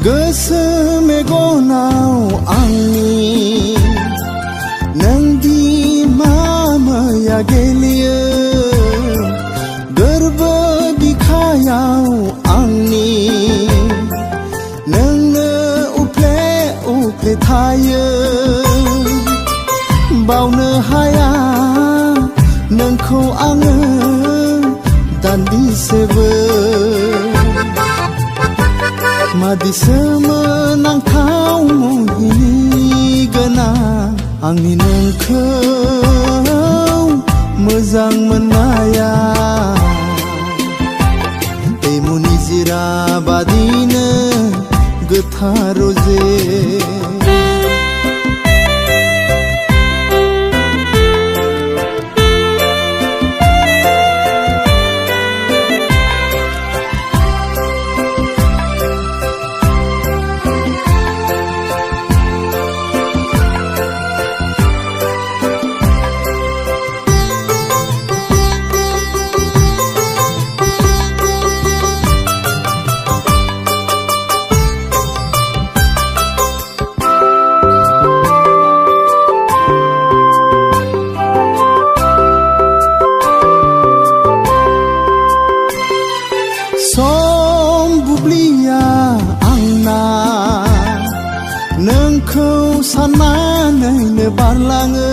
गोसो मेगनाव आंनि नोंदि मामाया गेलेयो गोरबो बिखायाव आंनि नोंनो उफ्ले उफ्ले थायो बावनो हाया नोंखौ आङो दान्दिसेबो मादिसो मोनांथाव मुहिनि गोनां आंनि नोंखौ मोजां मोननाया दैमुनि जिरा बादिनो गोथार रजे सम बुब्लिया आंना नोंखौ साननानैनो बारलाङो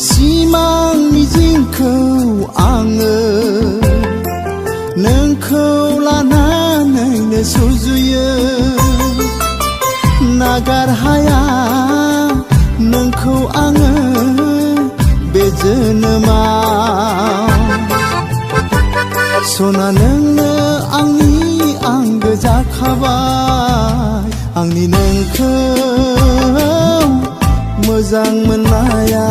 सिमां मिजिंखौ आङो नोंखौ लानानैनो सुजुयो नागार हाया नोंखौ आङो बे जोनोमाव सना नोंनो आंनि आंगो जाखाबाय आंनि नोंखौ मोजां मोननाया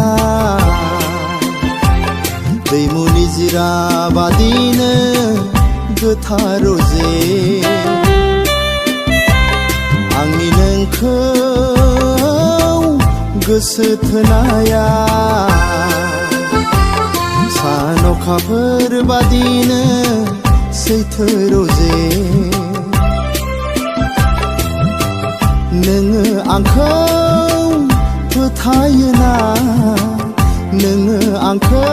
दैमुनि जिरा बादिनो गोथार रजे आंनि नोंखौ गोसो थोनाया सान अखाफोर बादिनो सैथो रजे नोङो आंखौ फोथायोना नोङो आंखौ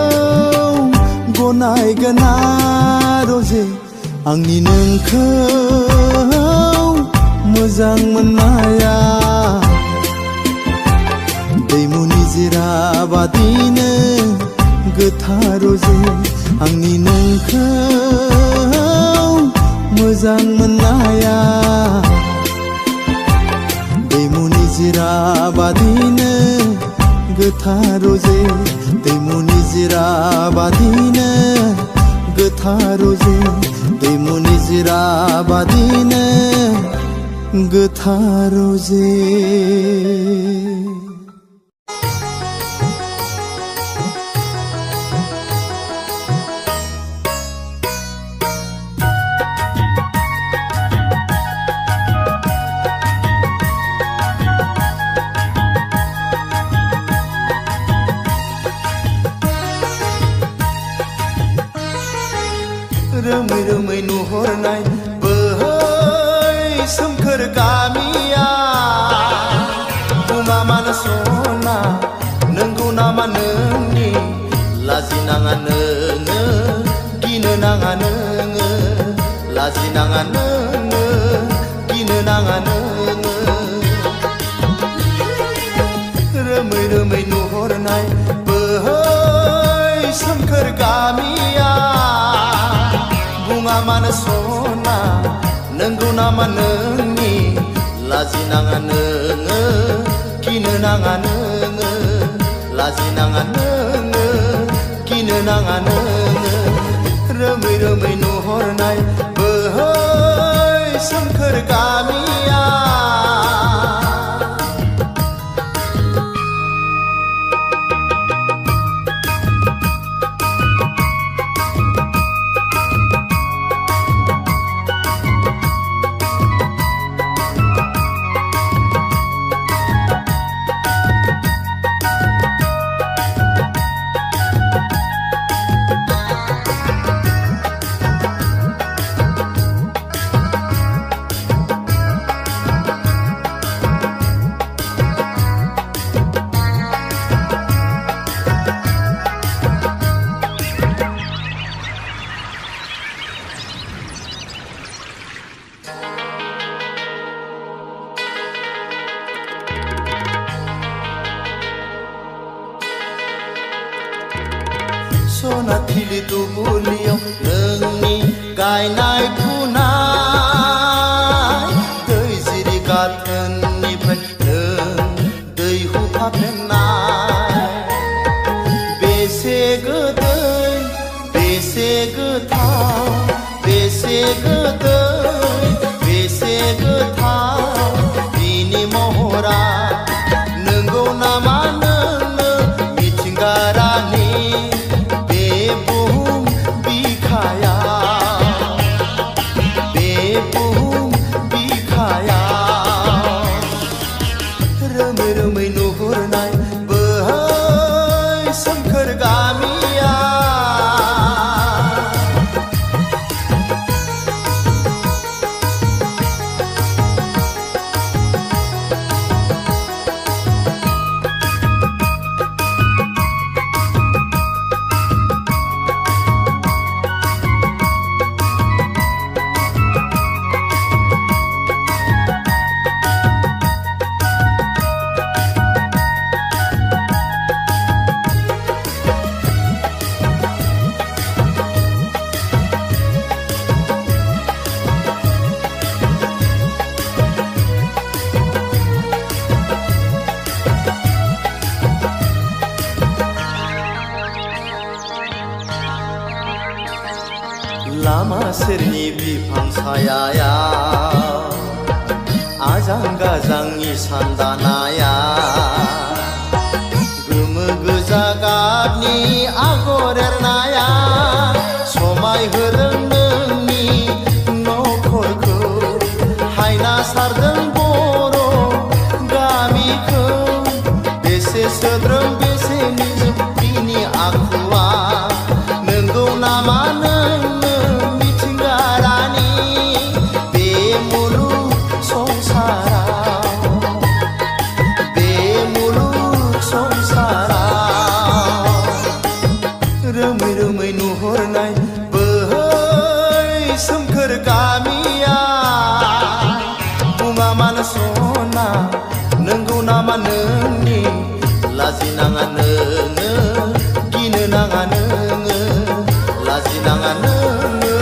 गनायगोना रजे आंनि नोंखौ मोजां मोननाया दैमुनि जिरा बादिनो गोथार रजे आंनि नोंखौ मोजां मोननाया दैमुनि जिरा बादिनो गोथार रजे दैमुनि जिरा बादिनो गोथार रजे दैमुनि जिरा बादिनो गोथार रजे रोमै रोमै नुहरनाय बै सोमखोर गामिया बुङा मानो सना नंगौ नामा नोंनि लाजिनाङा नोङो गिनो नाङा नोङो लाजिनाङा नोङो गिनो नाङा नोङो रोमै रोमै नुहरनाय बोहै सोमखोर गामिया बुङा मानो सना नंगौ नामा नोंनि लाजिनाङा नोङो गिनो नाङा नोङो लाजिनाङा नोङो गिनो नाङा नोङो रोमै रोमै नुहरनाय बोहै सोमखोर गामिया सनाथिलि दुबुलियाव नोंनि गायनाय फुनाय दै जिरि गाथोननिफ्राय नों दै हुफाफेरनाय बेसे गोदै बेसे गोथाव बेसे गोदै बेसे गोथाव बिनि महरा नंगौ नामा नोंनो मिथिंगा रानि रोमै रोमै नुहुरनाय बोहै सोमखोर गामिया लामा सेरनि बिफां सायायाव आजां गाजांनि सानदानाया गोमो गोजा गाबनि आगर एरनाया समायहोदों नोंनि नखरखौ हायना सारदों बर' गामिखौ बेसे सोद्रोम बेसे निजोम बिनि आखुआ नंगौ नामा नोंनो मिथिंगा रानि बे मुलुग संसाराव रोमै रोमै नुहुरनाय बोहै सोमखोर गामिया बुङा मानो सना नंगौ नामा नोंनि लाजिनाङा नोङो गिनो नाङा नोङो लाजिनाङा नोङो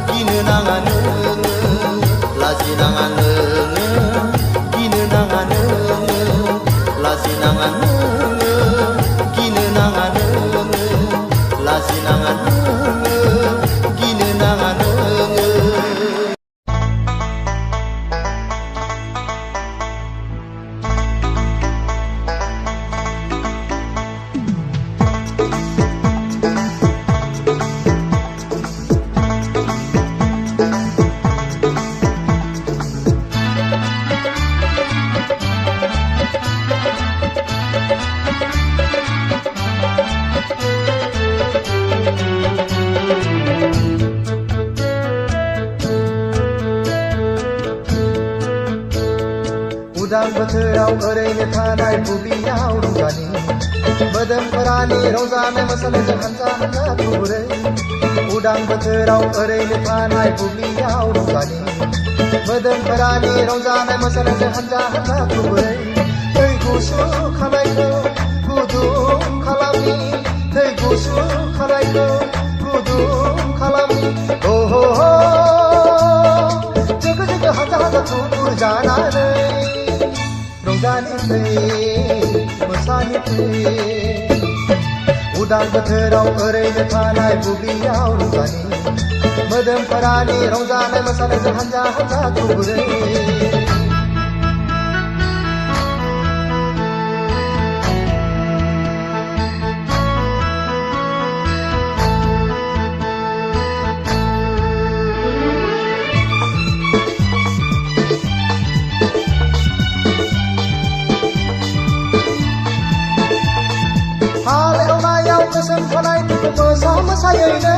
गिनो नाङा नोङो लाजिनाङा नोङो गिनो नाङा नोङो लाजिनाङा नोङो गिनो नाङा नोङो लाजिनाङा नोङो गिनो नाङा नोङो उदां बोथोराव ओरैनो थानाय बुब्लियाव रंजानि मोदोमफोरानि रंजानाय मोसानायजों हानजा हानजा थुबुरै उदां बोथोराव ओरैनो थानाय बुब्लियाव रंजानि मोदोमफोरानि रंजानाय मोसानायजों हानजा हानजा थुबुरै दै गुसु खानायखौ गुदुं खालामनि दै गुसु खानायखौ गुदुं खालामनि ओहो जोगो जोगो हानजा हानजा थुबुर जानानै रंजानि फै मोसानि फै उदां बोथोराव ओरैनो थानाय बुब्लियाव रंजानि मोदोमफोरानि रंजानाय मोसानायजों हानजा हानजा थुबुरै हालेवनायाव गोसोम खानायफोरखौ मोसा मोसायैनो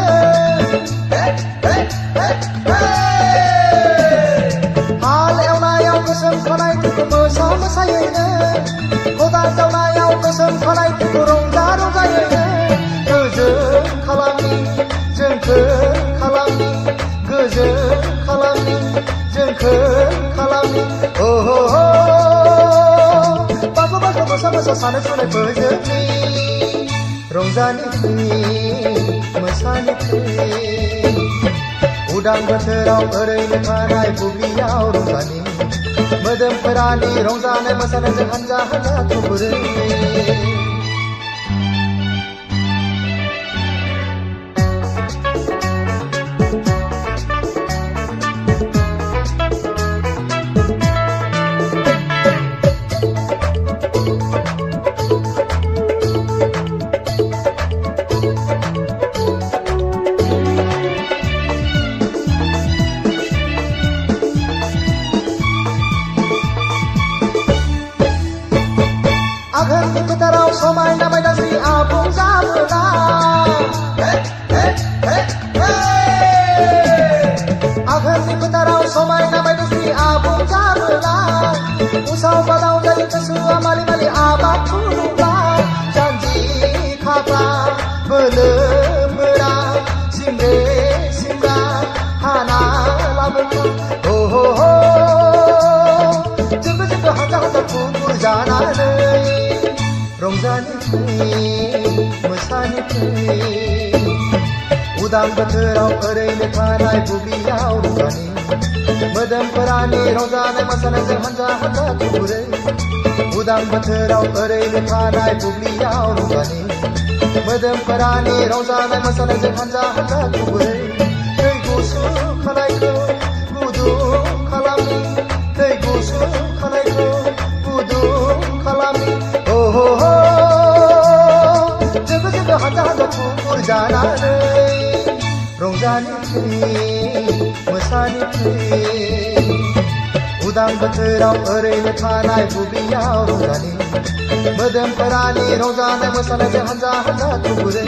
हालेवनायाव गोसोम खानायफोरखौ मोसा मोसायैनो खदाल जावनायाव गोसोम खानायफोरखौ रंजा रंजायैनो गोजोन खालामनि जोंखौ खालामनि गोजोन खालामनि जोंखौ खालामनि ओहो बागो बागो मोसा मोसा सानाय सुनाय फोजोबनि रंजानि फै मोसानि फै उदां बोथोराव ओरैनो थानाय बुब्लियाव रंजानि मोदोमफोरानि रंजानाय मोसानायजों हानजा हानजा थुबुरै आघोननि फोथाराव समायना मायदांस्रि आबुं जाबोला आघोननि फोथाराव समायना मायदांस्रि आबुं जाबोला उसाव बादाव जायो गोसोआ मालि मालि आबाद खुलुब्ला जानजि खाफ्रा बोलो मोरा सिमरे सिमरा हाना लाबोखा ओहो जोगो जोगो हानजा हानजा थुबुर जानानै रंजानि फै मोसानि फै उदां बोथोराव ओरैनो थानाय बुब्लियाव रंजानि मोदोमफोरानि रंजानाय मोसानायजों हानजा हानजा थुबुरै उदां बोथोराव ओरैनो थानाय बुब्लियाव रंजानि मोदोमफोरानि रंजानाय मोसानायजों हानजा हानजा थुबुरै दै गुसु खानायखौ गुदुं खालामनि दै गुसु खानायखौ गुदुं खालामनि ओहो जोगो जोगो हानजा हानजा थुबुर जानानै रंजानि फै मोसानि फै उदां बोथोराव ओरैनो थानाय बुब्लियाव रंजानि मोदोमफोरानि रंजानाय मोसानायजों हानजा हानजा थुबुरै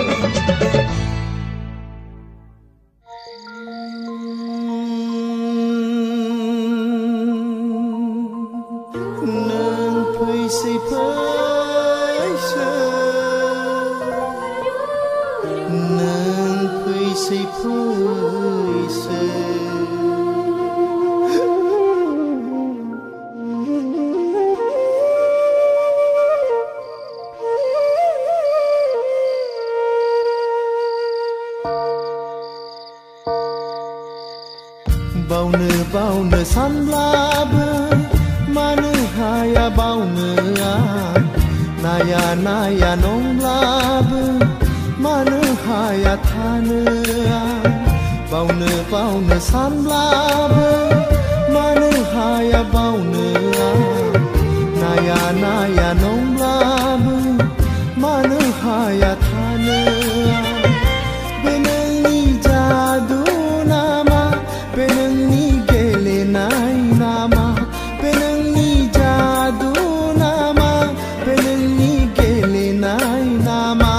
नों फैसै फैसै नों फैसै फैसै बावनो बावनो सानब्लाबो मानो हाया बावनो आं नाया नाया नंब्लाबो मानो हाया थानो आं बावनो बावनो सानब्लाबो मानो हाया बावनो आं नाया नाया नंब्लाबो मानो हाया थानो आं बे नोंनि जादु नामा बे नोंनि गेलेनाय नामा बे नोंनि जादु नामा बे नोंनि गेलेनाय नामा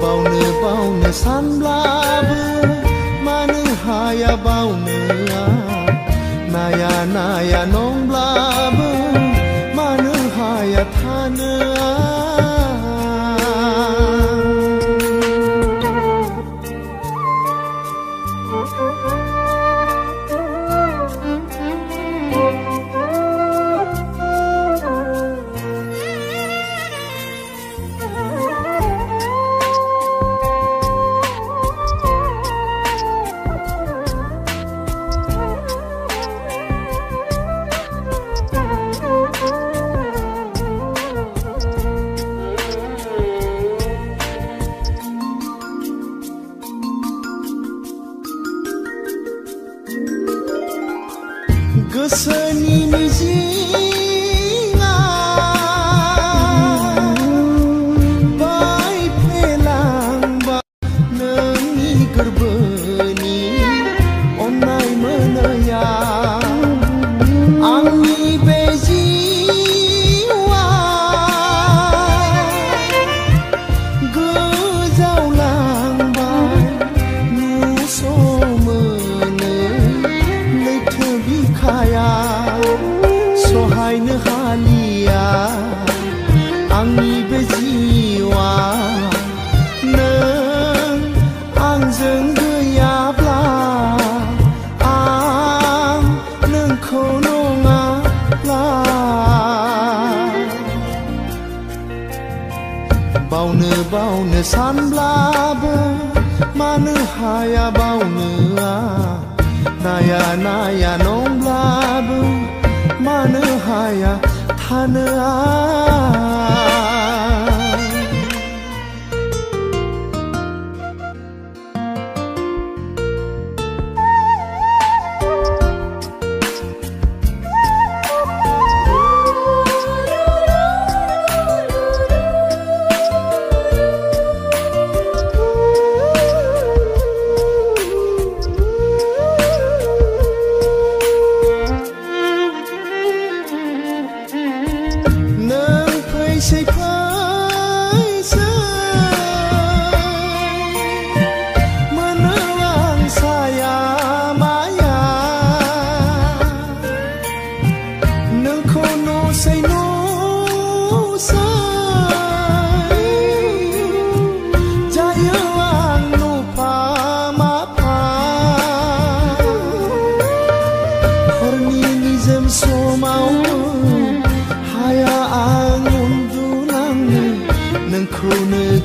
बावनो बावनो सानब्लाबो मानो हाया बावनो आं नाया नाया नंब्लाबो मानो हाया थानो गोसोनि मिजिंआ बायफ्लेलांबा नोंनि गोरबोनि अननाय मोनैया आंनि बे जिउआ गोजावलांबाय नुस'मोनै लैथो बिखाया सहायनो हालिया आंनि बे जिउआ नों आंजों गैयाब्ला आं नोंखौ नङाब्ला बावनो सानब्लाबो मानो हाया बावनो नाया नाया नंब्लाबो मानो हाया थानो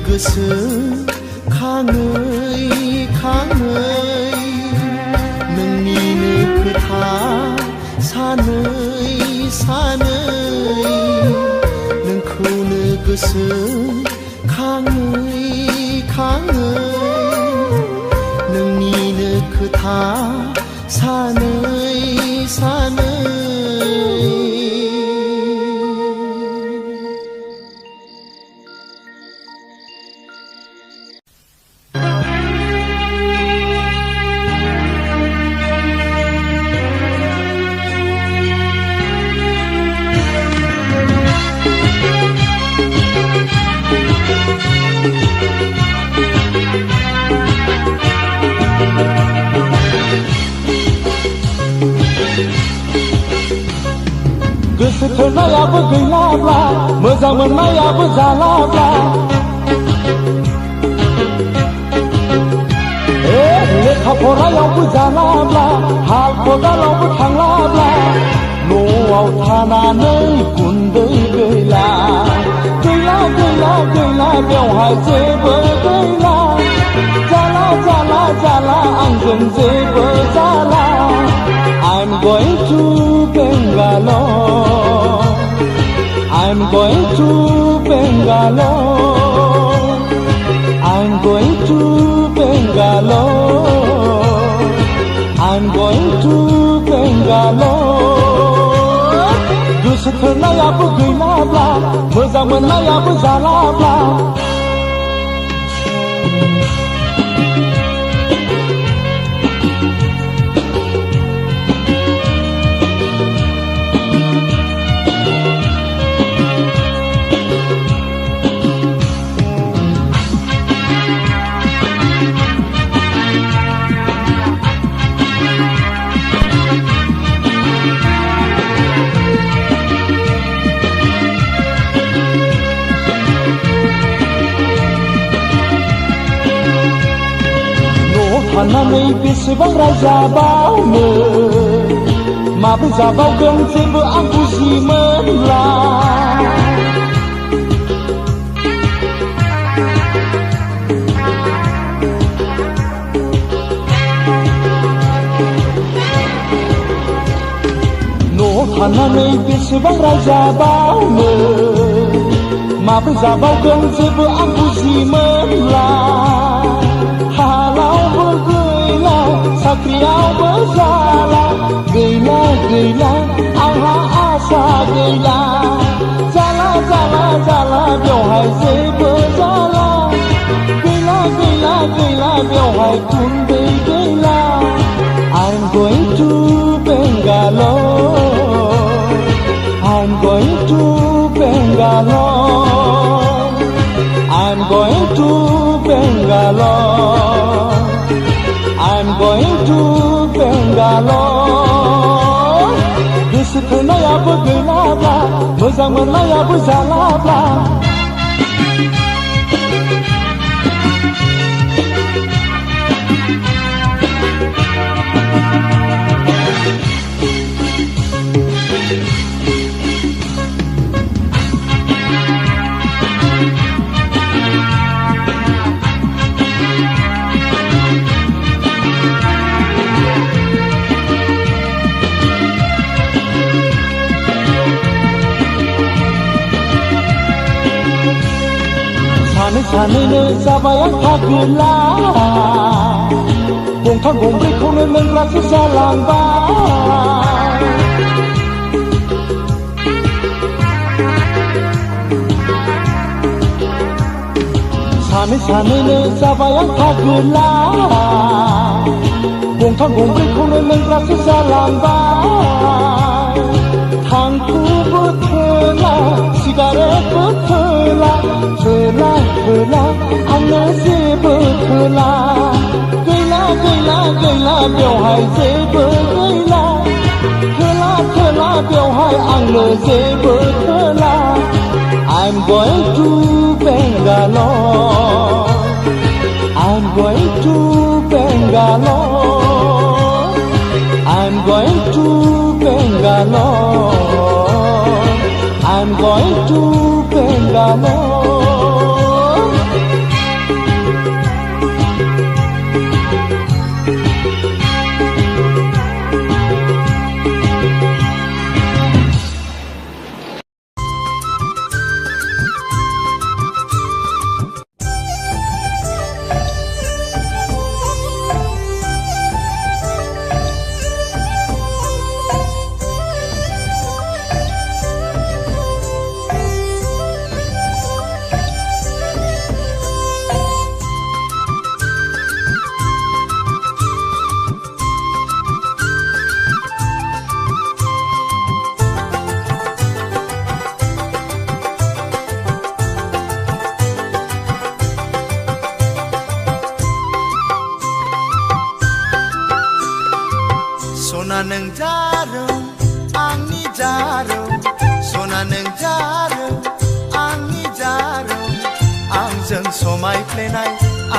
गोसो खाङै खाङै नोंनिनो खोथा सानै सानै नोंखौनो गोसो खाङै खाङै नोंनिनो खोथा सानै सानै गोसो थोनायाबो गैलाब्ला मोजां मोननायाबो जालाब्ला लेखा फरायावबो जालाब्ला हाल खदालावबो थांलाब्ला न'आव थानानै गुन्दै गैला गैला गैला गैला बेवहाय जेबो गैला जाला जाला जाला आंजों जेबो जाला I'm going to Bangalore I'm going to Bangalore I'm going to Bangalore I'm going to Bangalore गोसो थोनायाबो गैलाब्ला मोजां मोननायाबो जालाब्ला थानानै बेसेबां रायजाबावनो माबोरै जाबावगोन जेबो आं बुजि मोनला न'आव थानानै बेसेबां रायजाबावनो माबोरै जाबावगोन जेबो आं बुजि मोनला हालावबो गैला साख्रियावबो जाला गैला गैला आंहा आसा गैला जाला जाला जाला बेवहाय जेबो जाला गैला गैला गैला बेवहाय गुन्दै गैला I'm going to Bangalore I'm going to Bangalore I'm going to Bangalore I'm going to Bangalore गोसो थोनायाबो गैलाब्ला मोजां मोननायाबो जालाब्ला सानैनो जाबाय आं थागोला गंथाम गंब्रैखौनो लोंग्रासो जालांबाय सानैनो जाबाय आं थागोला गंथाम गंब्रैखौनो लोंग्रासो जालांबाय थांखुबो थोला सिगारेटबो थोला थोला थोला आंनो जेबो थोला गैला गैला गैला बेवहाय जेबो गैला थोला थोला बेवहाय आंनो जेबो थोला I'm going to Bangalore I'm going to Bangalore I'm going to Bangalore I'm going to Bangalore सना नों जारौ आंनि जारौ सना नों जारौ आंनि जारौ आंजों समायफ्लेनाय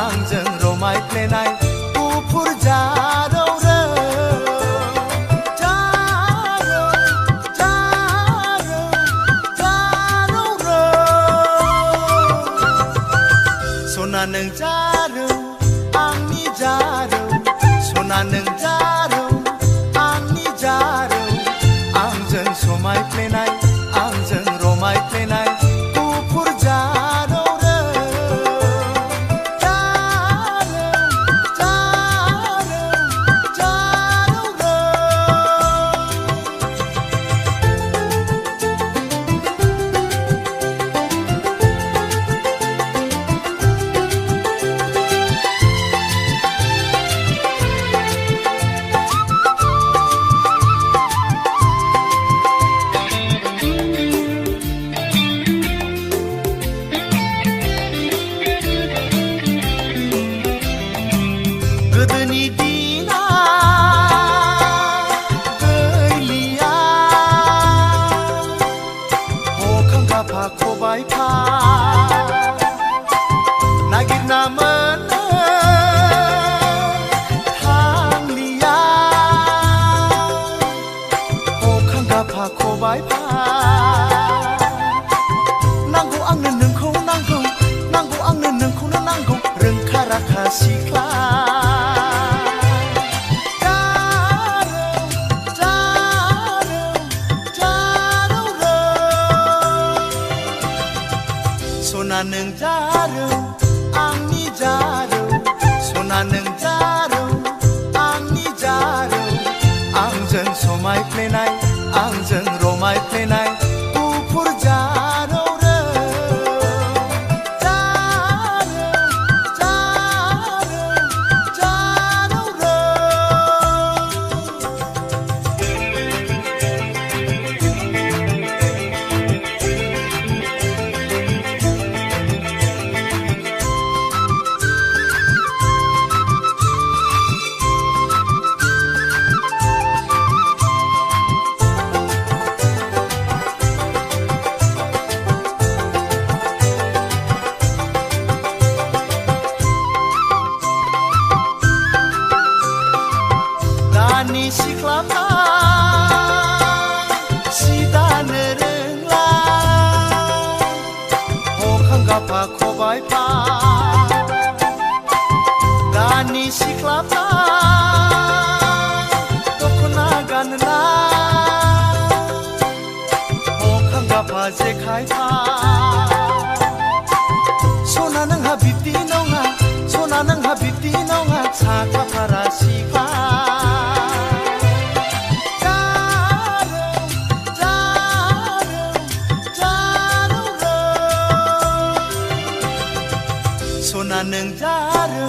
आंजों रमायफ्लेनाय गुफुर जारौ रौ जारौ जारौ जारौ रौ सना नों जारौ आंनि जारौ सना नों जारौ आंजों समायफ्लेनाय आंजों रमायफ्लेनाय गुफुर जारौ रौ जारौ जारौ जारौ रौ सिख्ला सना नों जारौ आंनि जारौ सना नों जारौ आंनि जारौ आंजों समायफ्लेनाय आंजों रमायफ्लेनाय गुफुर जारौ रौ जारौ रौ दानि सिख्लाफ्रा सि दानो रोंला अखां गाफा खबाइफा दानि सिख्लाफ्रा दख'ना गानला अखां गाफा जेखाइफा सना नोंहा बिब्दि नङा सना नोंहा बिब्दि नङा साखाफारा सिख्ला सना नों जारौ